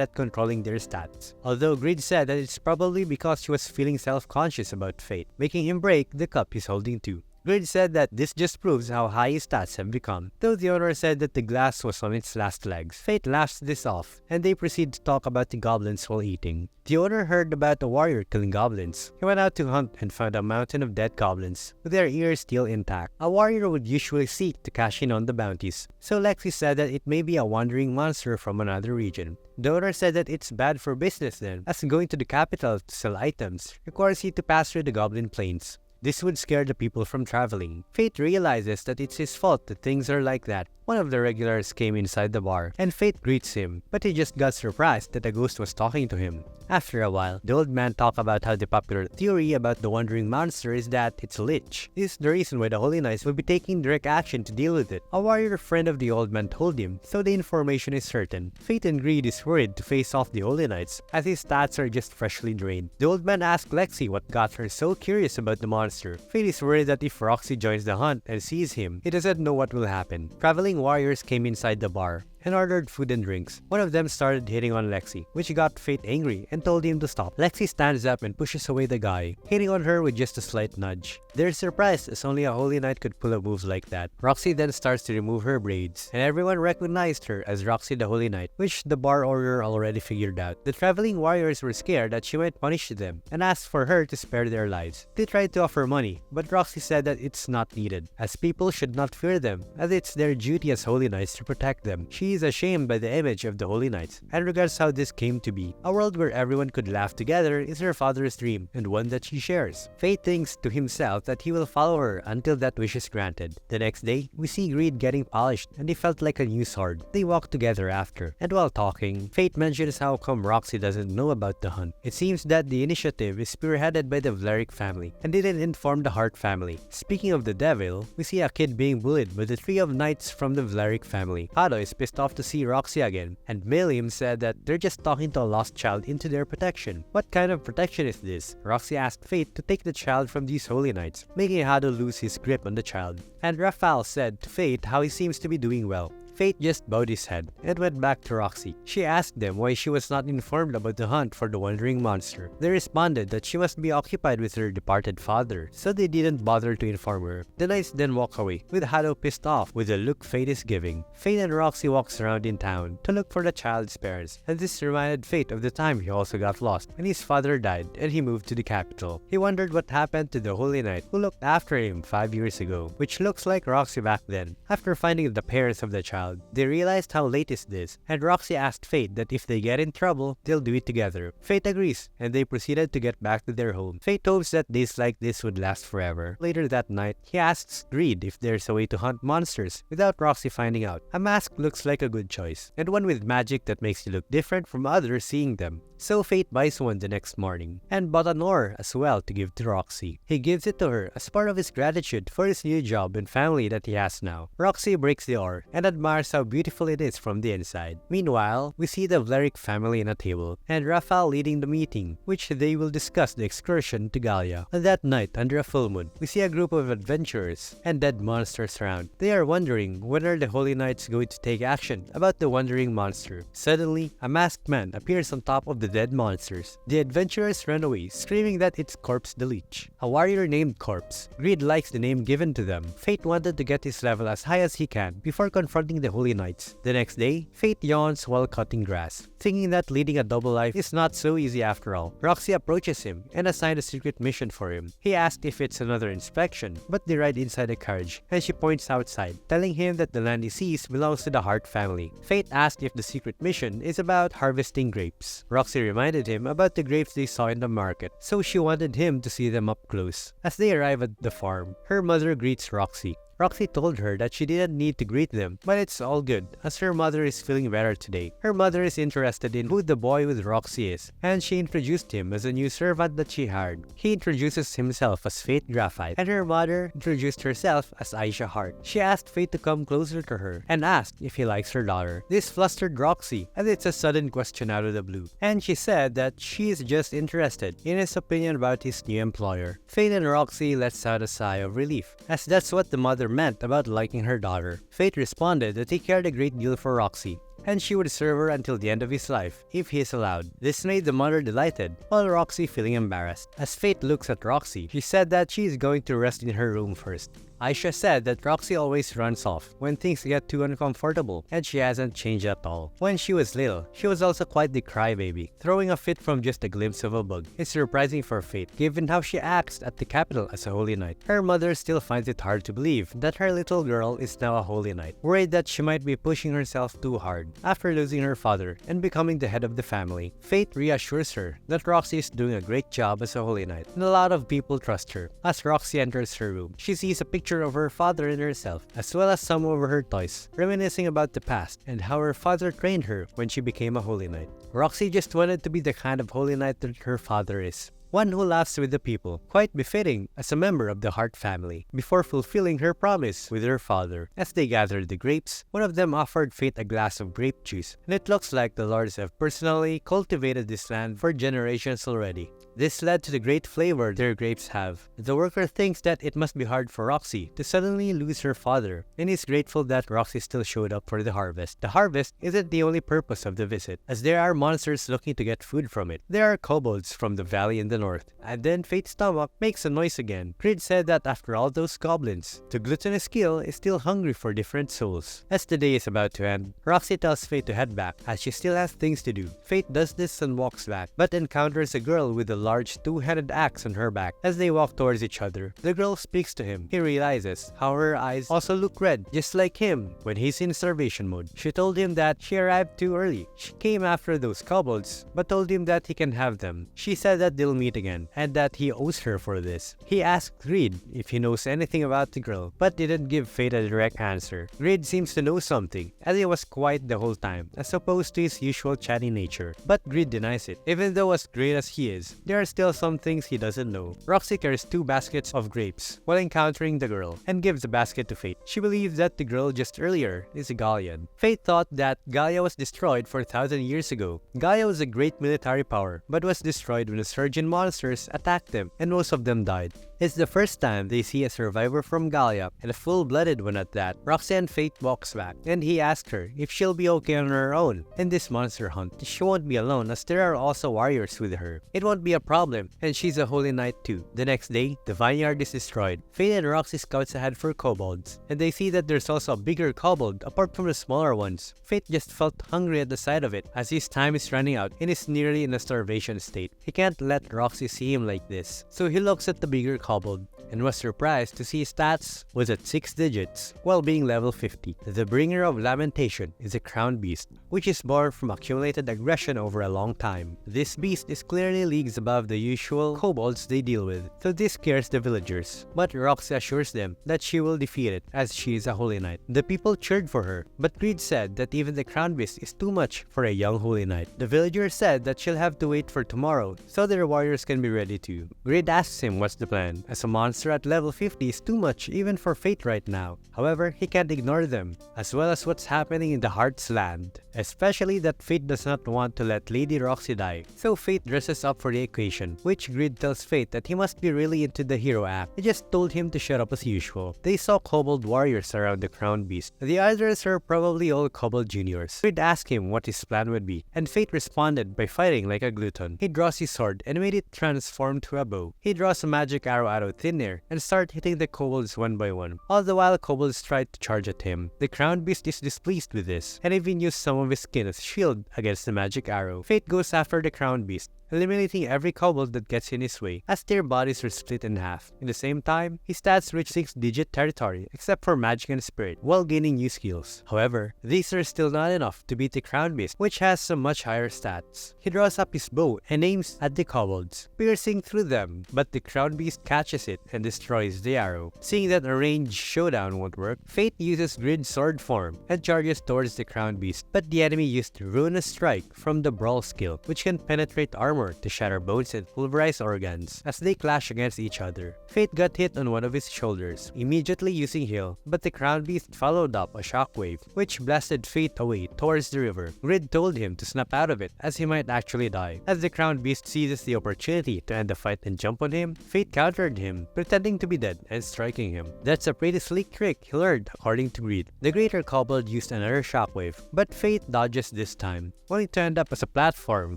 at controlling their stats. Although Grid said that it's probably because she was feeling self-conscious about Fate, making him break the cup he's holding too. Grid said that this just proves how high his stats have become, though the owner said that the glass was on its last legs. Fate laughs this off, and they proceed to talk about the goblins while eating. The owner heard about a warrior killing goblins. He went out to hunt and found a mountain of dead goblins, with their ears still intact. A warrior would usually seek to cash in on the bounties, so Lexi said that it may be a wandering monster from another region. The owner said that it's bad for business then, as going to the capital to sell items requires you to pass through the goblin plains. This would scare the people from traveling. Fate realizes that it's his fault that things are like that. One of the regulars came inside the bar, and Fate greets him, but he just got surprised that a ghost was talking to him. After a while, the old man talked about how the popular theory about the wandering monster is that it's a lich. This is the reason why the Holy Knights will be taking direct action to deal with it. A warrior friend of the old man told him, so the information is certain. Fate and Greed is worried to face off the Holy Knights, as his stats are just freshly drained. The old man asked Lexi what got her so curious about the monster. Fate is worried that if Roxy joins the hunt and sees him, he doesn't know what will happen. Traveling warriors came inside the bar and ordered food and drinks. One of them started hitting on Lexi, which got Fate angry and told him to stop. Lexi stands up and pushes away the guy, hitting on her with just a slight nudge. They're surprised as only a Holy Knight could pull a move like that. Roxy then starts to remove her braids, and everyone recognized her as Roxy the Holy Knight, which the bar owner already figured out. The traveling warriors were scared that she might punish them and asked for her to spare their lives. They tried to offer money, but Roxy said that it's not needed, as people should not fear them, as it's their duty as Holy Knights to protect them. She is ashamed by the image of the Holy Knights and regards how this came to be. A world where everyone could laugh together is her father's dream, and one that she shares. Fate thinks to himself that he will follow her until that wish is granted. The next day, we see Greed getting polished, and he felt like a new sword. They walk together after, and while talking, Fate mentions how come Roxy doesn't know about the hunt. It seems that the initiative is spearheaded by the Vlerick family, and didn't inform the Hart family. Speaking of the devil, we see a kid being bullied by the three of knights from the Vlerick family. Hado is pissed off to see Roxy again, and Milliam said that they're just talking to a lost child into their protection. What kind of protection is this? Roxy asked Fate to take the child from these Holy Knights, making Hado lose his grip on the child. And Raphael said to Fate how he seems to be doing well. Fate just bowed his head and went back to Roxy. She asked them why she was not informed about the hunt for the wandering monster. They responded that she must be occupied with her departed father, so they didn't bother to inform her. The knights then walk away, with Hado pissed off with the look Fate is giving. Fate and Roxy walks around in town to look for the child's parents, and this reminded Fate of the time he also got lost when his father died and he moved to the capital. He wondered what happened to the Holy Knight who looked after him 5 years ago, which looks like Roxy back then. After finding the parents of the child, they realized how late is this, and Roxy asked Fate that if they get in trouble, they'll do it together. Fate agrees, and they proceeded to get back to their home. Fate hopes that days like this would last forever. Later that night, he asks Greed if there's a way to hunt monsters without Roxy finding out. A mask looks like a good choice, and one with magic that makes you look different from others seeing them. so Fate buys one the next morning, and bought an ore as well to give to Roxy. He gives it to her as part of his gratitude for his new job and family that he has now. Roxy breaks the ore and admires how beautiful it is from the inside. Meanwhile, we see the Vlerick family in a table, and Raphael leading the meeting, which they will discuss the excursion to Gallia. On that night, under a full moon, we see a group of adventurers and dead monsters around. They are wondering when are the Holy Knights going to take action about the wandering monster. Suddenly, a masked man appears on top of the dead monsters. The adventurers run away, screaming that it's Corpse the Leech, a warrior named Corpse. Greed likes the name given to them. Fate wanted to get his level as high as he can before confronting the Holy Knights. The next day, Fate yawns while cutting grass, thinking that leading a double life is not so easy after all. Roxy approaches him and assigns a secret mission for him. He asks if it's another inspection, but they ride inside a carriage, and she points outside, telling him that the land he sees belongs to the Hart family. Fate asked if the secret mission is about harvesting grapes. Roxy reminded him about the grapes they saw in the market, so she wanted him to see them up close. As they arrive at the farm, her mother greets Roxy. Roxy told her that she didn't need to greet them, but it's all good, as her mother is feeling better today. Her mother is interested in who the boy with Roxy is, and she introduced him as a new servant that she hired. He introduces himself as Fate Graphite, and her mother introduced herself as Aisha Hart. She asked Fate to come closer to her, and asked if he likes her daughter. This flustered Roxy, as it's a sudden question out of the blue, and she said that she is just interested in his opinion about his new employer. Fate and Roxy lets out a sigh of relief, as that's what the mother meant about liking her daughter. Fate responded that he cared a great deal for Roxy, and she would serve her until the end of his life, if he is allowed. This made the mother delighted, while Roxy feeling embarrassed. As Fate looks at Roxy, she said that she is going to rest in her room first. Aisha said that Roxy always runs off when things get too uncomfortable, and she hasn't changed at all. When she was little, she was also quite the crybaby, throwing a fit from just a glimpse of a bug. It's surprising for Fate, given how she acts at the capital as a Holy Knight. Her mother still finds it hard to believe that her little girl is now a Holy Knight, worried that she might be pushing herself too hard after losing her father and becoming the head of the family. Fate reassures her that Roxy is doing a great job as a Holy Knight, and a lot of people trust her. As Roxy enters her room, she sees a picture of her father and herself, as well as some of her toys, reminiscing about the past and how her father trained her when she became a Holy Knight. Roxy just wanted to be the kind of Holy Knight that her father is. One who laughs with the people, quite befitting as a member of the Hart family, before fulfilling her promise with her father. As they gathered the grapes, one of them offered Fate a glass of grape juice, and it looks like the lords have personally cultivated this land for generations already. This led to the great flavor their grapes have. The worker thinks that it must be hard for Roxy to suddenly lose her father, and is grateful that Roxy still showed up for the harvest. The harvest isn't the only purpose of the visit, as there are monsters looking to get food from it. There are kobolds from the valley in the north, and then Fate's stomach makes a noise again. Grid said that after all those goblins, the gluttonous Gill is still hungry for different souls. As the day is about to end, Roxy tells Fate to head back, as she still has things to do. Fate does this and walks back, but encounters a girl with a large two-handed axe on her back. As they walk towards each other, the girl speaks to him. He realizes how her eyes also look red, just like him when he's in starvation mode. She told him that she arrived too early. She came after those kobolds, but told him that he can have them. She said that they'll meet again, and that he owes her for this. He asked Greed if he knows anything about the girl, but didn't give Fate a direct answer. Greed seems to know something, as he was quiet the whole time, as opposed to his usual chatty nature. But Greed denies it. Even though as great as he is, there are still some things he doesn't know. Roxy carries 2 baskets of grapes while encountering the girl, and gives the basket to Fate. She believes that the girl just earlier is a Gallian. Fate thought that Gallia was destroyed 4,000 years ago. Gallia was a great military power, but was destroyed when the surgeon monsters attacked them, and most of them died. It's the first time they see a survivor from Gallia, and a full-blooded one at that. Roxy and Fate walks back, and he asks her if she'll be okay on her own in this monster hunt. She won't be alone, as there are also warriors with her. It won't be a problem, and she's a Holy Knight too. The next day, the vineyard is destroyed. Fate and Roxy scouts ahead for kobolds, and they see that there's also a bigger kobold apart from the smaller ones. Fate just felt hungry at the sight of it, as his time is running out and is nearly in a starvation state. He can't let Roxy see him like this, so he looks at the bigger kobold and was surprised to see his stats was at 6 digits while being level 50. The bringer of lamentation is a crown beast, which is born from accumulated aggression over a long time. This beast is clearly leagues above the usual kobolds they deal with, so this scares the villagers. But Roxy assures them that she will defeat it as she is a holy knight. The people cheered for her, but Greed said that even the crown beast is too much for a young holy knight. The villagers said that she'll have to wait for tomorrow so their warriors can be ready too. Greed asks him what's the plan, as a monster at level 50 is too much even for Fate right now. However, he can't ignore them, as well as what's happening in the Heart's Land. Especially that Fate does not want to let Lady Roxy die, so Fate dresses up for the occasion, which Greed tells Fate that he must be really into the hero act. He just told him to shut up as usual. They saw kobold warriors around the crown beast. The others are probably all kobold juniors. Greed asked him what his plan would be, and Fate responded by fighting like a glutton. He draws his sword and made it transform to a bow. He draws a magic arrow out of thin air and starts hitting the kobolds one by one. All the while kobolds tried to charge at him. The crown beast is displeased with this, and even used some of his skin as shield against the magic arrow. Fate goes after the crown beast, eliminating every kobold that gets in his way, as their bodies are split in half. In the same time, his stats reach 6-digit territory, except for magic and spirit, while gaining new skills. However, these are still not enough to beat the crown beast, which has some much higher stats. He draws up his bow and aims at the kobolds, piercing through them, but the crown beast catches it and destroys the arrow. Seeing that a ranged showdown won't work, Fate uses Grid sword form and charges towards the crown beast, but the enemy used Ruinous Strike from the brawl skill, which can penetrate armor to shatter bones and pulverize organs as they clash against each other. Fate got hit on one of his shoulders, immediately using heal, but the crown beast followed up a shockwave, which blasted Fate away towards the river. Grid told him to snap out of it as he might actually die. As the crown beast seizes the opportunity to end the fight and jump on him, Fate countered him, pretending to be dead and striking him. That's a pretty sleek trick he learned according to Grid. The greater kobold used another shockwave, but Fate dodges this time, only to end up as a platform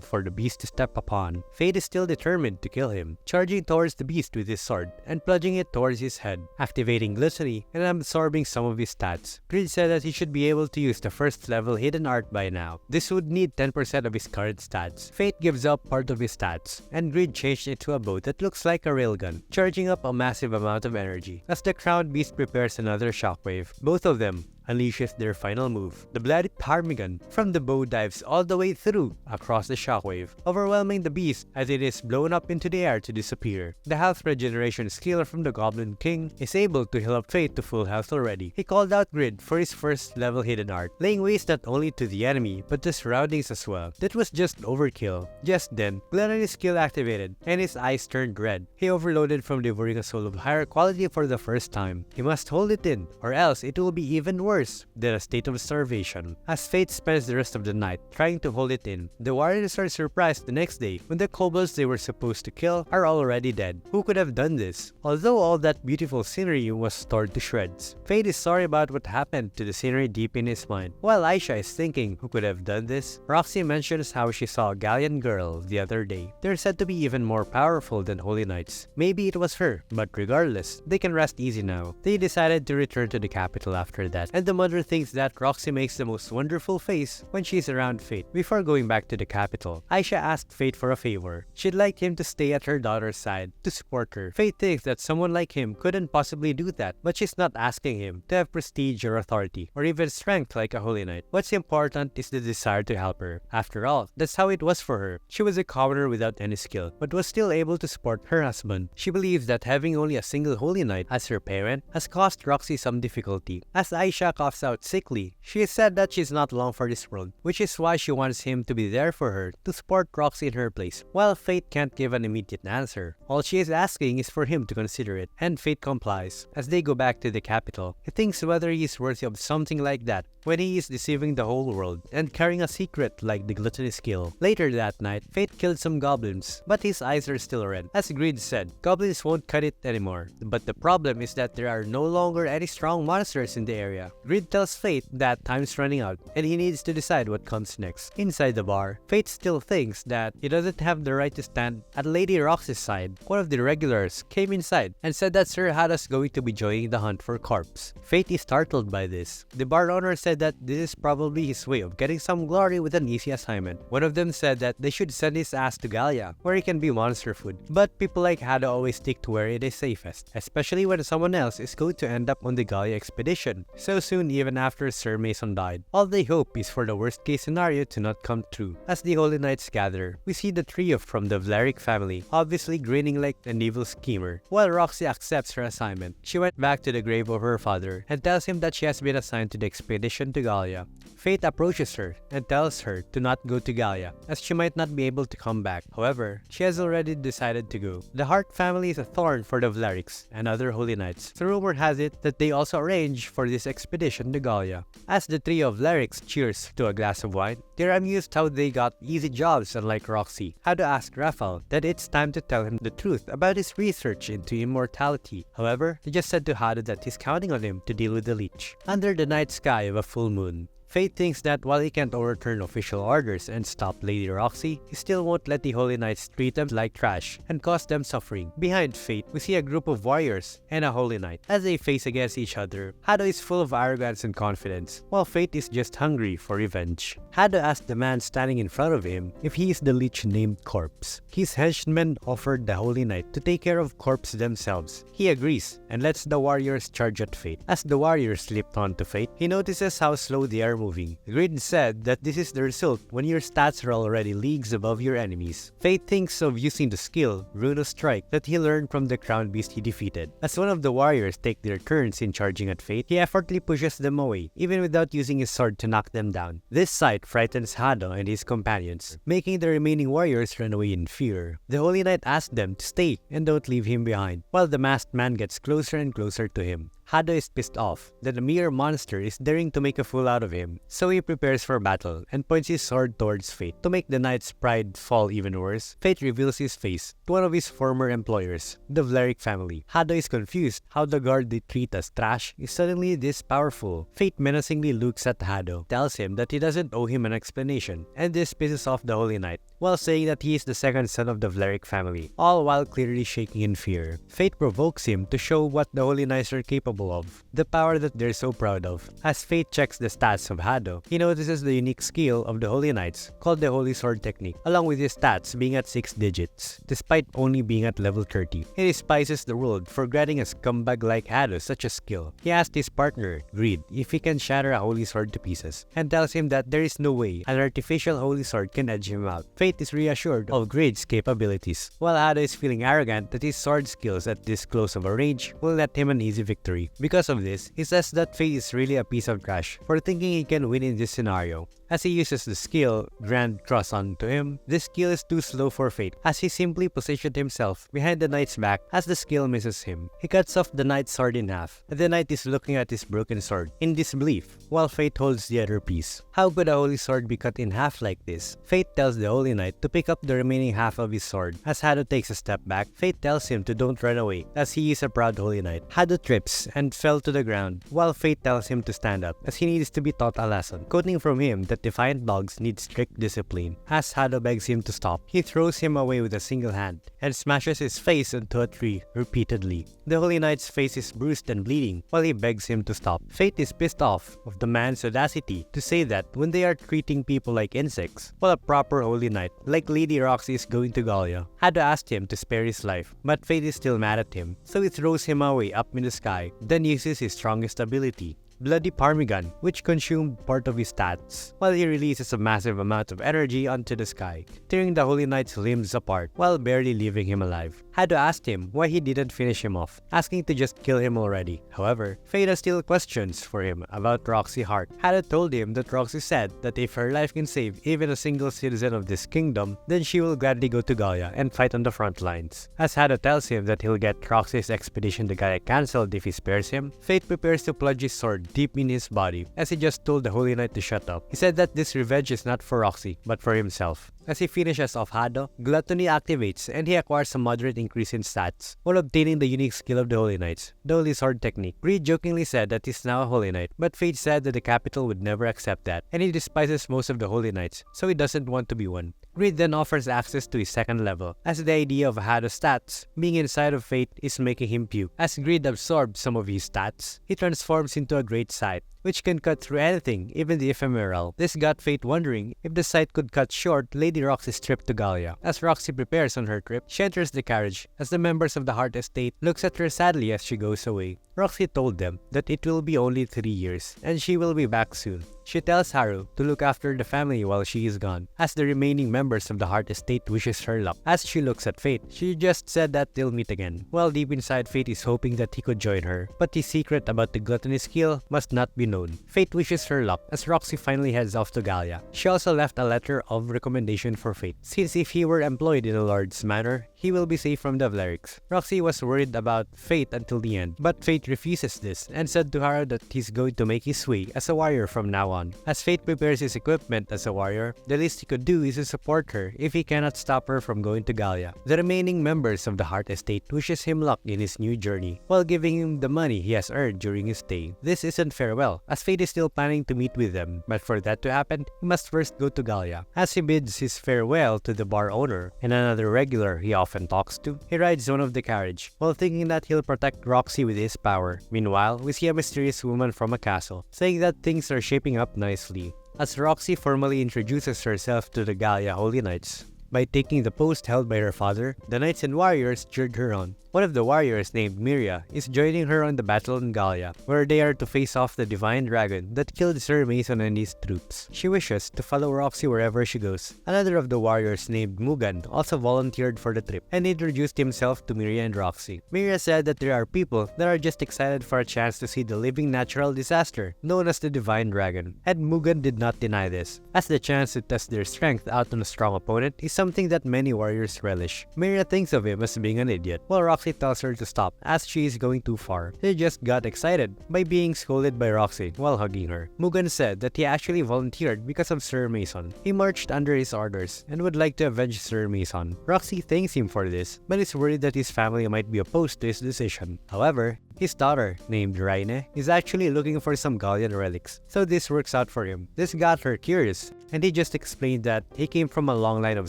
for the beast to step upon. Fate is still determined to kill him, charging towards the beast with his sword and plunging it towards his head, activating Gluttony and absorbing some of his stats. Grid said that he should be able to use the first level hidden art by now. This would need 10% of his current stats. Fate gives up part of his stats, and Grid changed it to a bow that looks like a railgun, charging up a massive amount of energy. As the crown beast prepares another shockwave, both of them unleashes their final move. The bloody ptarmigan from the bow dives all the way through across the shockwave, overwhelming the beast as it is blown up into the air to disappear. The health regeneration skill from the Goblin King is able to heal up Fate to full health already. He called out Grid for his first level hidden art, laying waste not only to the enemy but the surroundings as well. That was just overkill. Just then, Gluttony's skill activated and his eyes turned red. He overloaded from devouring a soul of higher quality for the first time. He must hold it in, or else it will be even worse than a state of starvation. As Fate spends the rest of the night trying to hold it in, the warriors are surprised the next day when the kobolds they were supposed to kill are already dead. Who could have done this? Although all that beautiful scenery was torn to shreds. Fate is sorry about what happened to the scenery deep in his mind. While Aisha is thinking who could have done this, Roxy mentions how she saw a galleon girl the other day. They're said to be even more powerful than holy knights. Maybe it was her, but regardless, they can rest easy now. They decided to return to the capital after that, and the mother thinks that Roxy makes the most wonderful face when she's around Fate. Before going back to the capital, Aisha asked Fate for a favor. She'd like him to stay at her daughter's side to support her. Fate thinks that someone like him couldn't possibly do that, but she's not asking him to have prestige or authority, or even strength like a holy knight. What's important is the desire to help her. After all, that's how it was for her. She was a commoner without any skill, but was still able to support her husband. She believes that having only a single holy knight as her parent has caused Roxy some difficulty. As Aisha coughs out sickly, she said that she's not long for this world, which is why she wants him to be there for her to support Roxy in her place. While Fate can't give an immediate answer, all she is asking is for him to consider it, and Fate complies. As they go back to the capital, he thinks whether he is worthy of something like that when he is deceiving the whole world and carrying a secret like the gluttony skill. Later that night, Fate killed some goblins, but his eyes are still red. As Greed said, goblins won't cut it anymore. But the problem is that there are no longer any strong monsters in the area. Greed tells Fate that time's running out and he needs to decide what comes next. Inside the bar, Fate still thinks that he doesn't have the right to stand at Lady Roxy's side. One of the regulars came inside and said that Sir Hada's going to be joining the hunt for corpse. Fate is startled by this. The bar owner said said that this is probably his way of getting some glory with an easy assignment. One of them said that they should send his ass to Gallia, where he can be monster food. But people like Hado always stick to where it is safest, especially when someone else is going to end up on the Gallia expedition so soon, even after Sir Mason died. All they hope is for the worst case scenario to not come true. As the Holy Knights gather, we see the trio from the Vlerick family, obviously grinning like an evil schemer. While Roxy accepts her assignment, she went back to the grave of her father and tells him that she has been assigned to the expedition to Gallia. Fate approaches her and tells her to not go to Gallia, as she might not be able to come back. However, she has already decided to go. The Hart family is a thorn for the Vlericks and other Holy Knights, so rumor has it that they also arrange for this expedition to Gallia. As the trio of Vlericks cheers to a glass of wine, they're amused how they got easy jobs unlike Roxy. Hado asked Raphael that it's time to tell him the truth about his research into immortality. However, they just said to Hado that he's counting on him to deal with the leech. Under the night sky of a full moon, Fate thinks that while he can't overturn official orders and stop Lady Roxy, he still won't let the Holy Knights treat them like trash and cause them suffering. Behind Fate, we see a group of warriors and a Holy Knight. As they face against each other, Hado is full of arrogance and confidence, while Fate is just hungry for revenge. Hado asked the man standing in front of him if he is the leech named Corpse. His henchmen offered the Holy Knight to take care of Corpse themselves. He agrees and lets the warriors charge at Fate. As the warriors slipped onto Fate, he notices how slow they are moving. Grid said that this is the result when your stats are already leagues above your enemies. Fate thinks of using the skill, Rune of Strike, that he learned from the crown beast he defeated. As one of the warriors take their turns in charging at Fate, he effortlessly pushes them away, even without using his sword to knock them down. This sight frightens Hado and his companions, making the remaining warriors run away in fear. The Holy Knight asks them to stay and don't leave him behind, while the masked man gets closer and closer to him. Hado is pissed off that a mere monster is daring to make a fool out of him, so he prepares for battle and points his sword towards Fate. To make the knight's pride fall even worse, Fate reveals his face to one of his former employers, the Vlerick family. Hado is confused how the guard they treat as trash is suddenly this powerful. Fate menacingly looks at Hado, tells him that he doesn't owe him an explanation, and this pisses off the Holy Knight, while saying that he is the second son of the Vlerick family, all while clearly shaking in fear. Fate provokes him to show what the Holy Knights are capable of, the power that they're so proud of. As Fate checks the stats of Hado, he notices the unique skill of the Holy Knights, called the Holy Sword Technique, along with his stats being at 6 digits, despite only being at level 30. He despises the world for granting a scumbag like Hado such a skill. He asks his partner, Greed, if he can shatter a Holy Sword to pieces, and tells him that there is no way an artificial Holy Sword can edge him out. Fate is reassured of Greed's capabilities, while Hado is feeling arrogant that his sword skills at this close of a range will net him an easy victory. Because of this, he says that Fate is really a piece of trash for thinking he can win in this scenario. As he uses the skill Grand Cross onto him, this skill is too slow for Fate, as he simply positioned himself behind the knight's back as the skill misses him. He cuts off the knight's sword in half, and the knight is looking at his broken sword in disbelief, while Fate holds the other piece. How could a holy sword be cut in half like this? Fate tells the Holy Knight to pick up the remaining half of his sword. As Hado takes a step back, Fate tells him to don't run away, as he is a proud Holy Knight. Hado trips and fell to the ground, while Fate tells him to stand up, as he needs to be taught a lesson, quoting from him that defiant dogs need strict discipline. As Hado begs him to stop, he throws him away with a single hand and smashes his face into a tree repeatedly. The Holy Knight's face is bruised and bleeding while he begs him to stop. Fate is pissed off of the man's audacity to say that when they are treating people like insects, while a proper Holy Knight like Lady Roxy is going to Gallia. Hado asked him to spare his life, but Fate is still mad at him, so he throws him away up in the sky, then uses his strongest ability, Bloody Parmesan, which consumed part of his stats, while he releases a massive amount of energy onto the sky, tearing the Holy Knight's limbs apart while barely leaving him alive. Hado asked him why he didn't finish him off, asking to just kill him already. However, Fate has still questions for him about Roxy Hart. Hado told him that Roxy said that if her life can save even a single citizen of this kingdom, then she will gladly go to Gallia and fight on the front lines. As Hado tells him that he'll get Roxy's expedition to Gallia cancelled if he spares him, Fate prepares to plunge his sword deep in his body, as he just told the Holy Knight to shut up. He said that this revenge is not for Roxy, but for himself. As he finishes off Hado, Gluttony activates and he acquires a moderate increase in stats while obtaining the unique skill of the Holy Knights, the Holy Sword technique. Greed jokingly said that he's now a Holy Knight, but Fate said that the capital would never accept that, and he despises most of the Holy Knights, so he doesn't want to be one. Greed then offers access to his second level, as the idea of Hado's stats being inside of Fate is making him puke. As Greed absorbs some of his stats, he transforms into a great sight, which can cut through anything, even the ephemeral. This got Fate wondering if the sight could cut short Lady Roxy's trip to Gallia. As Roxy prepares on her trip, she enters the carriage as the members of the Heart Estate looks at her sadly as she goes away. Roxy told them that it will be only 3 years, and she will be back soon. She tells Haru to look after the family while she is gone, as the remaining members of the Heart Estate wishes her luck. As she looks at Fate, she just said that they'll meet again, while deep inside Fate is hoping that he could join her. But his secret about the gluttony skill must not be known. Fate wishes her luck as Roxy finally heads off to Gallia. She also left a letter of recommendation for Fate, since if he were employed in a Lord's manor, he will be safe from the Vlerics. Roxy was worried about Fate until the end, but Fate refuses this and said to Haru that he's going to make his way as a warrior from now on. As Fate prepares his equipment as a warrior, the least he could do is to support her if he cannot stop her from going to Gallia. The remaining members of the Heart Estate wishes him luck in his new journey, while giving him the money he has earned during his stay. This isn't farewell, as Fate is still planning to meet with them, but for that to happen, he must first go to Gallia. As he bids his farewell to the bar owner and another regular he often talks to, he rides one of the carriage, while thinking that he'll protect Roxy with his power. Meanwhile, we see a mysterious woman from a castle, saying that things are shaping up nicely. As Roxy formally introduces herself to the Gallia Holy Knights by taking the post held by her father, the knights and warriors cheered her on. One of the warriors named Miria is joining her on the battle in Gallia, where they are to face off the divine dragon that killed Sir Mason and his troops. She wishes to follow Roxy wherever she goes. Another of the warriors named Mugan also volunteered for the trip and introduced himself to Miria and Roxy. Miria said that there are people that are just excited for a chance to see the living natural disaster known as the divine dragon, and Mugan did not deny this, as the chance to test their strength out on a strong opponent is something that many warriors relish. Miria thinks of him as being an idiot, while Roxy tells her to stop as she is going too far. She just got excited by being scolded by Roxy while hugging her. Mugan said that he actually volunteered because of Sir Mason. He marched under his orders and would like to avenge Sir Mason. Roxy thanks him for this, but is worried that his family might be opposed to his decision. However, his daughter, named Raine, is actually looking for some Gallian relics, so this works out for him. This got her curious, and he just explained that he came from a long line of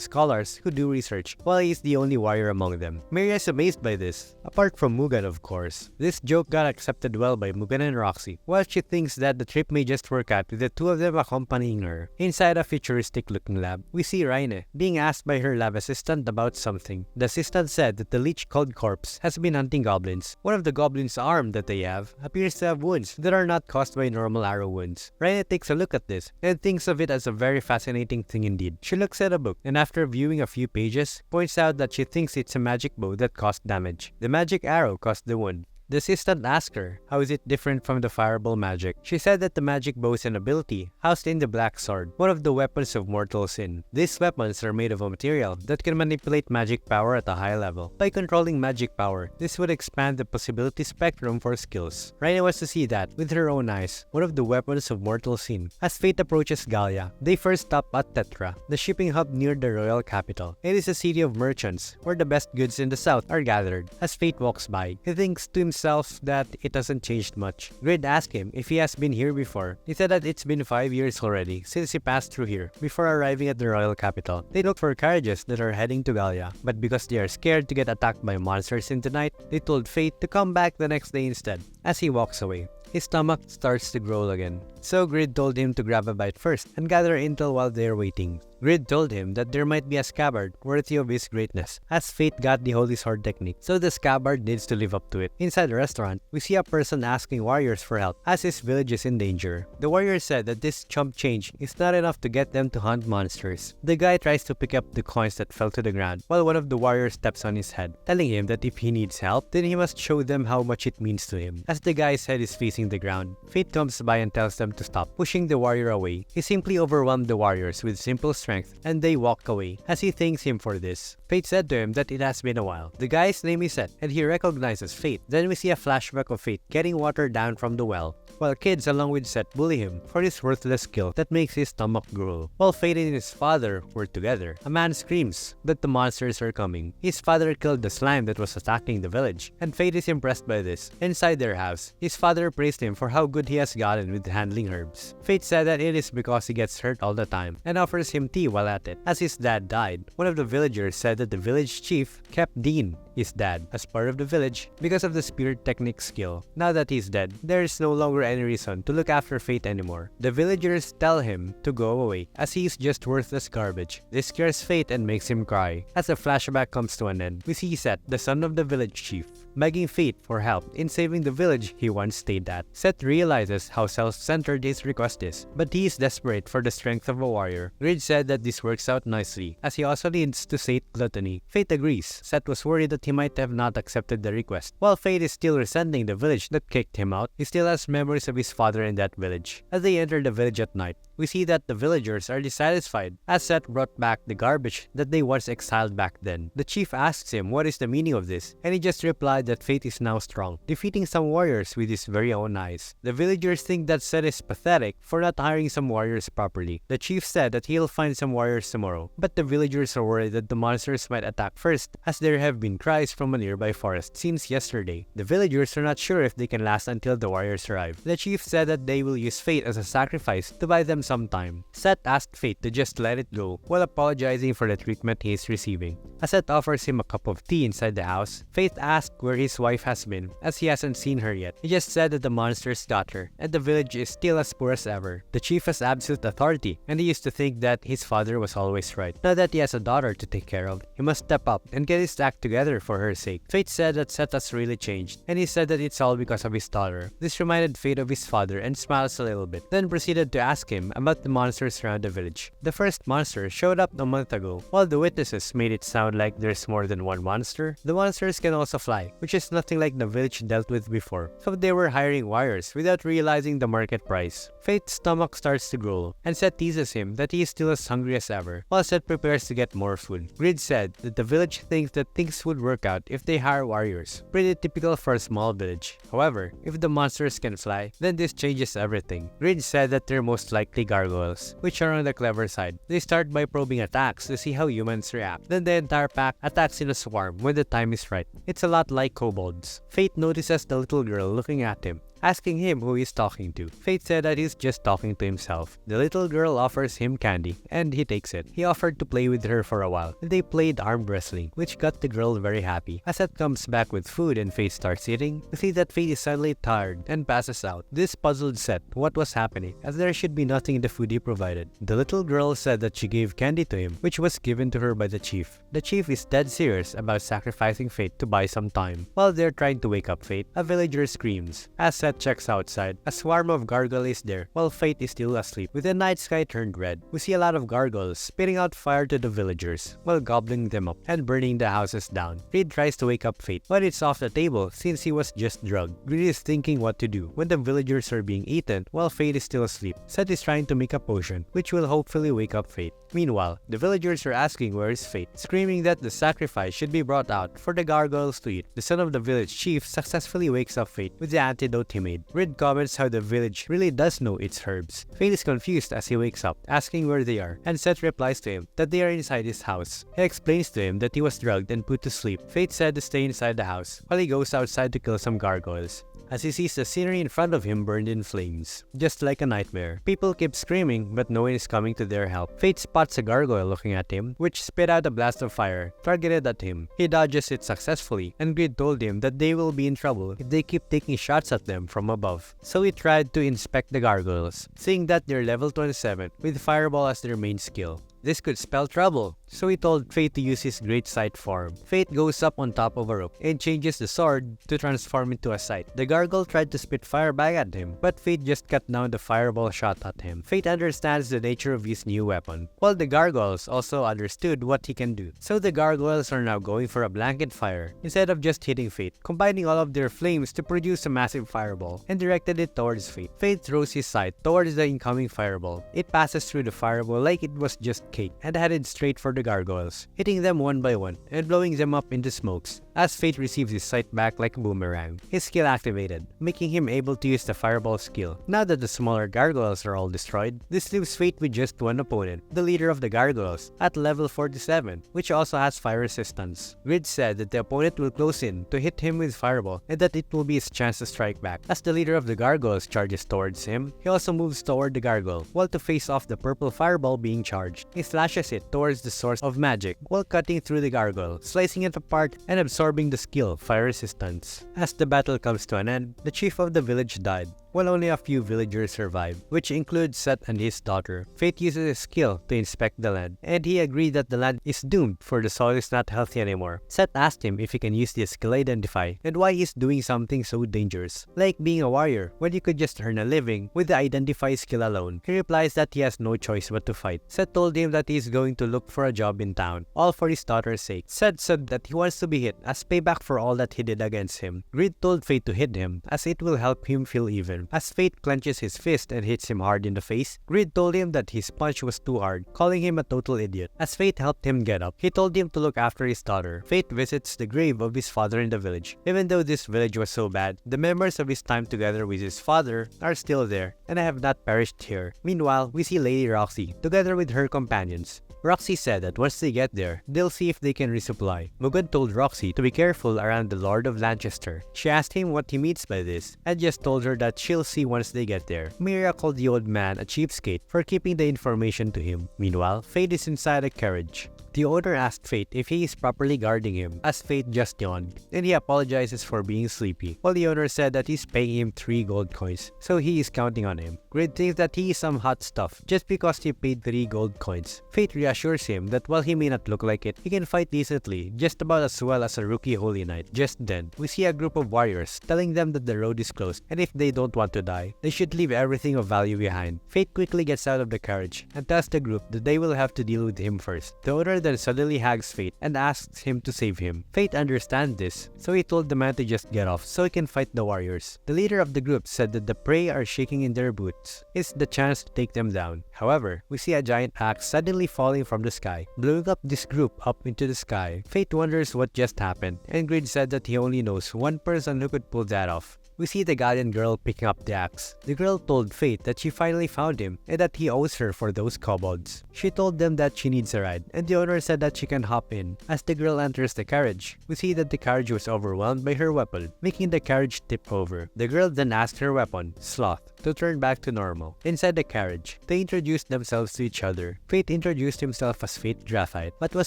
scholars who do research, while he is the only warrior among them. Miria is amazed by this, apart from Mugan of course. This joke got accepted well by Mugan and Roxy, while she thinks that the trip may just work out with the two of them accompanying her. Inside a futuristic looking lab, we see Raine being asked by her lab assistant about something. The assistant said that the leech called Corpse has been hunting goblins. One of the goblins' arm that they have appears to have wounds that are not caused by normal arrow wounds. Raine takes a look at this and thinks of it as a very fascinating thing indeed. She looks at a book and after viewing a few pages, points out that she thinks it's a magic bow that caused damage. The magic arrow caused the wound. The assistant asked her, how is it different from the fireball magic? She said that the magic bow is an ability housed in the Black Sword, one of the weapons of mortal sin. These weapons are made of a material that can manipulate magic power at a high level. By controlling magic power, this would expand the possibility spectrum for skills. Raine wants to see that with her own eyes, one of the weapons of mortal sin. As Fate approaches Gallia, they first stop at Tetra, the shipping hub near the royal capital. It is a city of merchants, where the best goods in the south are gathered. As Fate walks by, he thinks to himself that it hasn't changed much. Grid asked him if he has been here before. He said that it's been 5 years already since he passed through here before arriving at the royal capital. They look for carriages that are heading to Gallia, but because they are scared to get attacked by monsters in the night, they told Fate to come back the next day instead. As he walks away, his stomach starts to growl again. So Grid told him to grab a bite first and gather intel while they are waiting. Grid told him that there might be a scabbard worthy of his greatness, as Fate got the Holy Sword technique, so the scabbard needs to live up to it. Inside the restaurant, we see a person asking warriors for help, as his village is in danger. The warrior said that this chump change is not enough to get them to hunt monsters. The guy tries to pick up the coins that fell to the ground, while one of the warriors steps on his head, telling him that if he needs help, then he must show them how much it means to him. As the guy's head is facing the ground, Fate comes by and tells them to stop, pushing the warrior away. He simply overwhelmed the warriors with simple strength strength, and they walk away as he thanks him for this. Fate said to him that it has been a while. The guy's name is Seth, and he recognizes Fate. Then we see a flashback of Fate getting water down from the well, while kids along with Seth bully him for his worthless skill that makes his stomach growl. While Fate and his father were together, a man screams that the monsters are coming. His father killed the slime that was attacking the village, and Fate is impressed by this. Inside their house, his father praised him for how good he has gotten with handling herbs. Fate said that it is because he gets hurt all the time, and offers him tea while at it. As his dad died, one of the villagers said that the village chief kept Dean, his dad, as part of the village because of the spirit technique skill. Now that he's dead, there is no longer any reason to look after Fate anymore. The villagers tell him to go away as he is just worthless garbage. This scares Fate and makes him cry. As the flashback comes to an end, we see Seth, the son of the village chief, begging Fate for help in saving the village he once stayed at. Seth realizes how self-centered his request is, but he is desperate for the strength of a warrior. Grid said that this works out nicely, as he also needs to sate gluttony. Fate agrees. Seth was worried that he might have not accepted the request. While Fate is still resenting the village that kicked him out, he still has memories of his father in that village. As they enter the village at night, we see that the villagers are dissatisfied as Seth brought back the garbage that they once exiled back then. The chief asks him what is the meaning of this, and he just replied that Fate is now strong, defeating some warriors with his very own eyes. The villagers think that Seth is pathetic for not hiring some warriors properly. The chief said that he'll find some warriors tomorrow, but the villagers are worried that the monsters might attack first, as there have been cries from a nearby forest since yesterday. The villagers are not sure if they can last until the warriors arrive. The chief said that they will use Fate as a sacrifice to buy them some time. Seth asked Fate to just let it go while apologizing for the treatment he is receiving. As Seth offers him a cup of tea inside the house, Fate asks where his wife has been, as he hasn't seen her yet. He just said that the monsters got her, and the village is still as poor as ever. The chief has absolute authority, and he used to think that his father was always right. Now that he has a daughter to take care of, he must step up and get his act together for her sake. Fate said that Seth has really changed, and he said that it's all because of his daughter. This reminded Fate of his father and smiles a little bit, then proceeded to ask him about the monsters around the village. The first monster showed up a month ago. While the witnesses made it sound like there's more than one monster, the monsters can also fly, which is nothing like the village dealt with before, so they were hiring warriors without realizing the market price. Fate's stomach starts to growl, and Seth teases him that he is still as hungry as ever, while Seth prepares to get more food. Grid said that the village thinks that things would work out if they hire warriors, pretty typical for a small village. However, if the monsters can fly, then this changes everything. Grid said that they're most likely gargoyles, which are on the clever side. They start by probing attacks to see how humans react. Then the entire pack attacks in a swarm when the time is right. It's a lot like kobolds. Fate notices the little girl looking at him, asking him who he's talking to. Fate said that he's just talking to himself. The little girl offers him candy, and he takes it. He offered to play with her for a while, and they played arm wrestling, which got the girl very happy. As Seth comes back with food and Fate starts eating, we see that Fate is suddenly tired and passes out. This puzzled Seth what was happening, as there should be nothing in the food he provided. The little girl said that she gave candy to him, which was given to her by the chief. The chief is dead serious about sacrificing Fate to buy some time. While they're trying to wake up Fate, a villager screams. As Seth checks outside, a swarm of gargoyles is there, while Fate is still asleep. With the night sky turned red, we see a lot of gargoyles spitting out fire to the villagers, while gobbling them up and burning the houses down. Reed tries to wake up Fate, but it's off the table since he was just drugged. Reed is thinking what to do when the villagers are being eaten while Fate is still asleep. Seth is trying to make a potion, which will hopefully wake up Fate. Meanwhile, the villagers are asking where is Fate, screaming that the sacrifice should be brought out for the gargoyles to eat. The son of the village chief successfully wakes up Fate with the antidote he made. Rid comments how the village really does know its herbs. Fate is confused as he wakes up, asking where they are, and Seth replies to him that they are inside his house. He explains to him that he was drugged and put to sleep. Fate said to stay inside the house, while he goes outside to kill some gargoyles, as he sees the scenery in front of him burned in flames. Just like a nightmare. People keep screaming, but no one is coming to their help. Fate spots a gargoyle looking at him, which spit out a blast of fire targeted at him. He dodges it successfully, and Grid told him that they will be in trouble if they keep taking shots at them from above. So he tried to inspect the gargoyles, seeing that they're level 27 with Fireball as their main skill. This could spell trouble, so he told Fate to use his great sight form. Fate goes up on top of a rope and changes the sword to transform into a sight. The gargoyle tried to spit fire back at him, but Fate just cut down the fireball shot at him. Fate understands the nature of his new weapon, while the gargoyles also understood what he can do. So the gargoyles are now going for a blanket fire instead of just hitting Fate, combining all of their flames to produce a massive fireball and directed it towards Fate. Fate throws his sight towards the incoming fireball. It passes through the fireball like it was just Kate and headed straight for the gargoyles, hitting them one by one and blowing them up into smokes. As Fate receives his sight back like a boomerang, his skill activated, making him able to use the Fireball skill. Now that the smaller gargoyles are all destroyed, this leaves Fate with just one opponent, the leader of the gargoyles, at level 47, which also has fire resistance. Grid said that the opponent will close in to hit him with Fireball and that it will be his chance to strike back. As the leader of the gargoyles charges towards him, he also moves toward the gargoyle, while to face off the purple Fireball being charged, he slashes it towards the source of magic while cutting through the gargoyle, slicing it apart and absorbing the skill Fire Resistance. As the battle comes to an end, the chief of the village died, while only a few villagers survived, which includes Seth and his daughter. Fate uses his skill to inspect the land, and he agreed that the land is doomed for the soil is not healthy anymore. Seth asked him if he can use the skill Identify and why he's doing something so dangerous, like being a warrior, when you could just earn a living with the Identify skill alone. He replies that he has no choice but to fight. Seth told him that he's going to look for a job in town, all for his daughter's sake. Seth said that he wants to be hit as payback for all that he did against him. Grid told Fate to hit him, as it will help him feel even. As Fate clenches his fist and hits him hard in the face, Grid told him that his punch was too hard, calling him a total idiot. As Fate helped him get up, he told him to look after his daughter. Fate visits the grave of his father in the village. Even though this village was so bad, the memories of his time together with his father are still there, and have not perished here. Meanwhile, we see Lady Roxy, together with her companions. Roxy said that once they get there, they'll see if they can resupply. Mugan told Roxy to be careful around the Lord of Lancaster. She asked him what he means by this, and just told her that she'll see once they get there. Mira called the old man a cheapskate for keeping the information to him. Meanwhile, Fate is inside a carriage. The owner asked Fate if he is properly guarding him, as Fate just yawned, and he apologizes for being sleepy, while the owner said that he's paying him 3 gold coins, so he is counting on him. Grid thinks that he is some hot stuff just because he paid 3 gold coins. Fate reassures him that while he may not look like it, he can fight decently, just about as well as a rookie Holy Knight. Just then, we see a group of warriors telling them that the road is closed, and if they don't want to die, they should leave everything of value behind. Fate quickly gets out of the carriage and tells the group that they will have to deal with him first. The owner then suddenly hags Fate and asks him to save him. Fate understands this, so he told the man to just get off so he can fight the warriors. The leader of the group said that the prey are shaking in their boots. It's the chance to take them down. However, we see a giant axe suddenly falling from the sky, blowing up this group up into the sky. Fate wonders what just happened, and Grid said that he only knows one person who could pull that off. We see the Gallian girl picking up the axe. The girl told Fate that she finally found him and that he owes her for those kobolds. She told them that she needs a ride, and the owner said that she can hop in. As the girl enters the carriage, we see that the carriage was overwhelmed by her weapon, making the carriage tip over. The girl then asked her weapon, Sloth, to turn back to normal. Inside the carriage, they introduced themselves to each other. Fate introduced himself as Fate Graphite, but was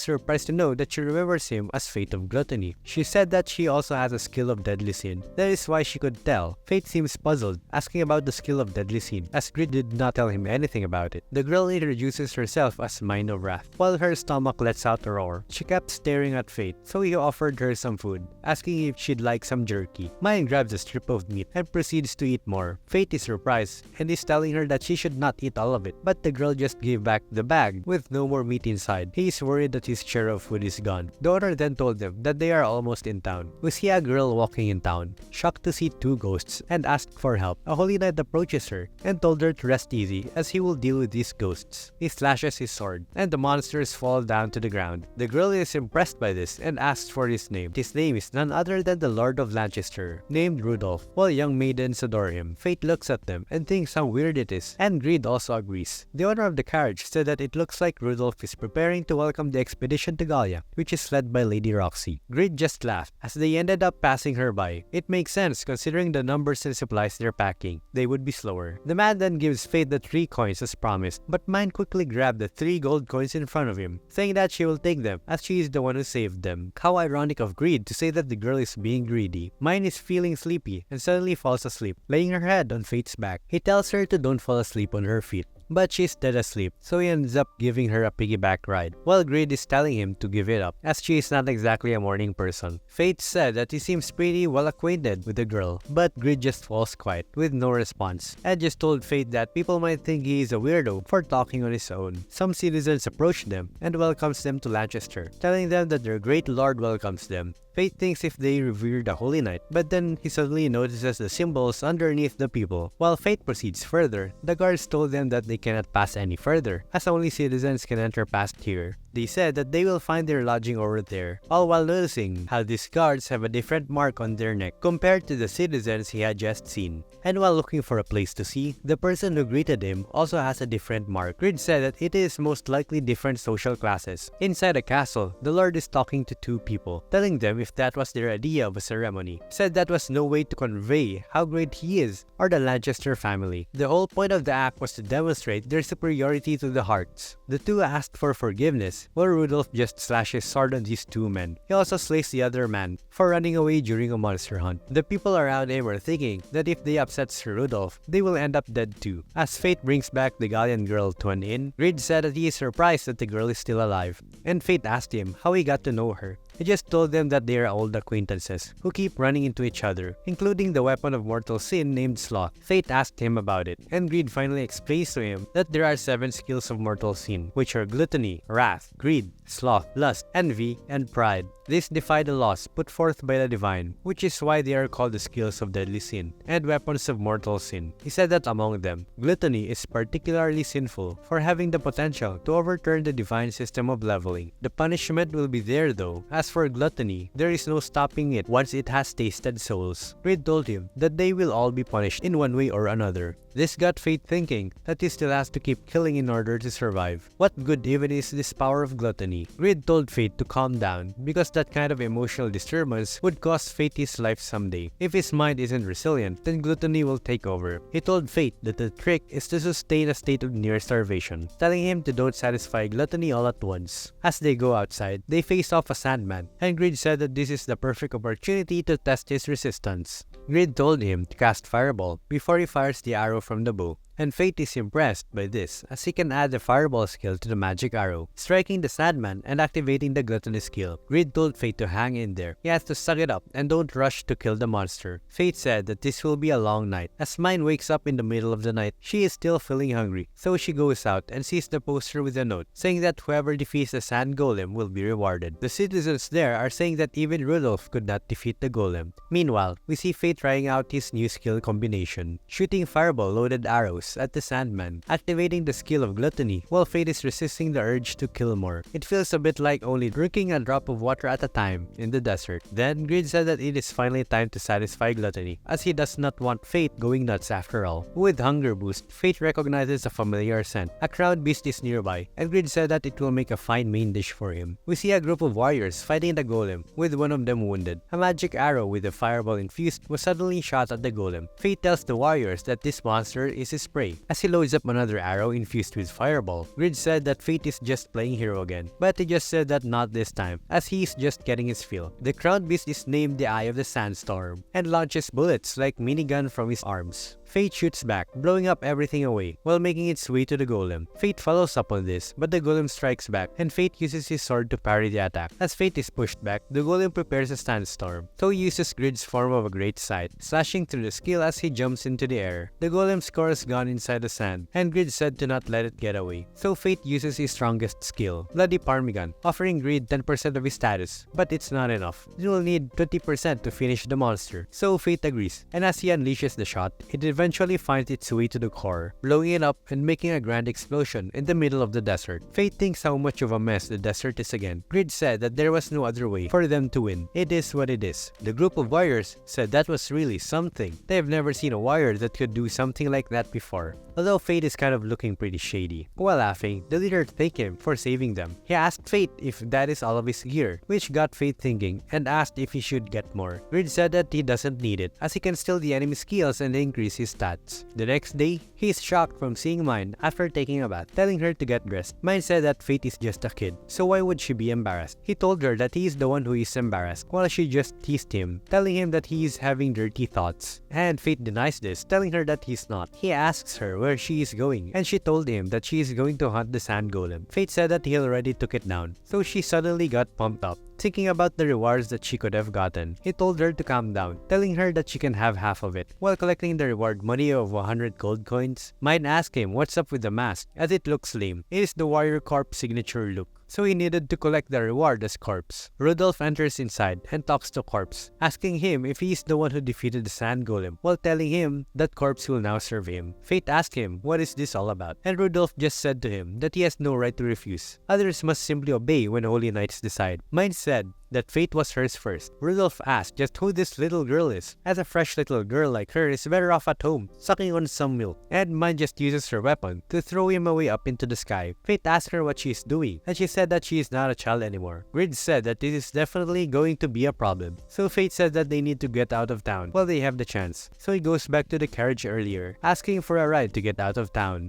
surprised to know that she remembers him as Fate of Gluttony. She said that she also has a skill of Deadly Sin. That is why she could tell. Fate seems puzzled, asking about the skill of Deadly Sin, as Grid did not tell him anything about it. The girl introduces herself as Mine of Wrath. While her stomach lets out a roar, she kept staring at Fate, so he offered her some food, asking if she'd like some jerky. Mine grabs a strip of meat and proceeds to eat more. Fate is surprised and is telling her that she should not eat all of it, but the girl just gave back the bag with no more meat inside. He is worried that his share of food is gone. The owner then told them that they are almost in town. We see a girl walking in town, shocked to see 2 ghosts, and asked for help. A Holy Knight approaches her and told her to rest easy as he will deal with these ghosts. He slashes his sword, and the monsters fall down to the ground. The girl is impressed by this and asks for his name. His name is none other than the Lord of Lancaster, named Rudolph, while young maidens adore him. Fate looks at them and thinks how weird it is, and Greed also agrees. The owner of the carriage said that it looks like Rudolph is preparing to welcome the expedition to Gallia, which is led by Lady Roxy. Greed just laughed as they ended up passing her by. It makes sense considering the numbers and supplies they're packing. They would be slower. The man then gives Fate the 3 coins as promised, but Mine quickly grabbed the 3 gold coins in front of him, saying that she will take them as she is the one who saved them. How ironic of Greed to say that the girl is being greedy. Mine is feeling sleepy and suddenly falls asleep, laying her head on Fate's back. He tells her to don't fall asleep on her feet, but she's dead asleep, so he ends up giving her a piggyback ride, while Greed is telling him to give it up, as she is not exactly a morning person. Fate said that he seems pretty well acquainted with the girl, but Greed just falls quiet, with no response, and just told Fate that people might think he is a weirdo for talking on his own. Some citizens approach them and welcomes them to Lancaster, telling them that their great lord welcomes them. Fate thinks if they revere the Holy Night, but then he suddenly notices the symbols underneath the people. While Fate proceeds further, the guards told them that they cannot pass any further, as only citizens can enter past here. They said that they will find their lodging over there, all while noticing how these guards have a different mark on their neck compared to the citizens he had just seen. And while looking for a place to see, the person who greeted him also has a different mark. Grid said that it is most likely different social classes. Inside a castle, the Lord is talking to two people, telling them if that was their idea of a ceremony. Said that was no way to convey how great he is or the Lancaster family. The whole point of the act was to demonstrate their superiority to the Hearts. The two asked for forgiveness, while Rudolph just slashes sword on these two men. He also slays the other man for running away during a monster hunt. The people around him are thinking that if they upset Sir Rudolph, they will end up dead too. As Fate brings back the Galleon girl to an inn, Grid said that he is surprised that the girl is still alive, and Fate asked him how he got to know her. He just told them that they are old acquaintances who keep running into each other, including the weapon of mortal sin named Sloth. Fate asked him about it, and Greed finally explains to him that there are 7 skills of mortal sin, which are gluttony, wrath, greed, sloth, lust, envy, and pride. These defy the laws put forth by the divine, which is why they are called the skills of deadly sin and weapons of mortal sin. He said that among them, gluttony is particularly sinful for having the potential to overturn the divine system of leveling. The punishment will be there though. As for gluttony, there is no stopping it once it has tasted souls. Reed told him that they will all be punished in one way or another. This got Fate thinking that he still has to keep killing in order to survive. What good even is this power of gluttony? Reed told Fate to calm down because that kind of emotional disturbance would cost Fate his life someday. If his mind isn't resilient, then gluttony will take over. He told Fate that the trick is to sustain a state of near starvation, telling him to don't satisfy gluttony all at once. As they go outside, they face off a sandman, and Grid said that this is the perfect opportunity to test his resistance. Grid told him to cast Fireball before he fires the arrow from the bow, and Fate is impressed by this as he can add the Fireball skill to the magic arrow, striking the Sandman and activating the Gluttony skill. Grid told Fate to hang in there. He has to suck it up and don't rush to kill the monster. Fate said that this will be a long night. As Mine wakes up in the middle of the night, she is still feeling hungry, so she goes out and sees the poster with a note saying that whoever defeats the Sand Golem will be rewarded. The citizens there are saying that even Rudolph could not defeat the Golem. Meanwhile, we see Fate trying out his new skill combination, shooting Fireball loaded arrows at the Sandman, activating the skill of Gluttony while Fate is resisting the urge to kill more. It feels a bit like only drinking a drop of water at a time in the desert. Then Grid said that it is finally time to satisfy Gluttony, as he does not want Fate going nuts after all. With Hunger Boost, Fate recognizes a familiar scent. A crowd beast is nearby, and Grid said that it will make a fine main dish for him. We see a group of warriors fighting the golem, with one of them wounded. A magic arrow with a fireball infused was suddenly shot at the golem. Fate tells the warriors that this monster is his prey. As he loads up another arrow infused with fireball, Grid said that Fate is just playing hero again, but he just said that not this time, as he is just getting his fill. The crown beast is named the Eye of the Sandstorm, and launches bullets like minigun from his arms. Fate shoots back, blowing up everything away, while making its way to the golem. Fate follows up on this, but the golem strikes back, and Fate uses his sword to parry the attack. As Fate is pushed back, the golem prepares a sandstorm, so he uses Grid's form of a great sight, slashing through the skill as he jumps into the air. The golem's core is gone inside the sand, and Grid said to not let it get away, so Fate uses his strongest skill, Bloody Parmigan, offering Grid 10% of his status, but it's not enough. He will need 20% to finish the monster, so Fate agrees, and as he unleashes the shot, it eventually finds its way to the core, blowing it up and making a grand explosion in the middle of the desert. Fate thinks how much of a mess the desert is again. Grid said that there was no other way for them to win. It is what it is. The group of warriors said that was really something. They have never seen a warrior that could do something like that before. Although Fate is kind of looking pretty shady. While laughing, the leader thanked him for saving them. He asked Fate if that is all of his gear, which got Fate thinking and asked if he should get more. Grid said that he doesn't need it, as he can steal the enemy skills and increase his stats. The next day, he is shocked from seeing Mine after taking a bath, telling her to get dressed. Mine said that Fate is just a kid, so why would she be embarrassed? He told her that he is the one who is embarrassed, while she just teased him, telling him that he is having dirty thoughts. And Fate denies this, telling her that he's not. He asks her where she is going, and she told him that she is going to hunt the sand golem. Fate said that he already took it down, so she suddenly got pumped up, thinking about the rewards that she could have gotten. He told her to calm down, telling her that she can have half of it. While collecting the reward money of 100 gold coins, Mine asked him what's up with the mask, as it looks lame. It is the Warrior Corp signature look, so he needed to collect the reward as Corpse. Rudolph enters inside and talks to Corpse, asking him if he is the one who defeated the Sand Golem, while telling him that Corpse will now serve him. Fate asked him what is this all about, and Rudolph just said to him that he has no right to refuse. Others must simply obey when Holy Knights decide. Mine said that Fate was hers first. Rudolph asked just who this little girl is, as a fresh little girl like her is better off at home, sucking on some milk, and Mine just uses her weapon to throw him away up into the sky. Fate asked her what she is doing, and she said that she is not a child anymore. Grid said that this is definitely going to be a problem, so Fate said that they need to get out of town while they have the chance. So he goes back to the carriage earlier, asking for a ride to get out of town.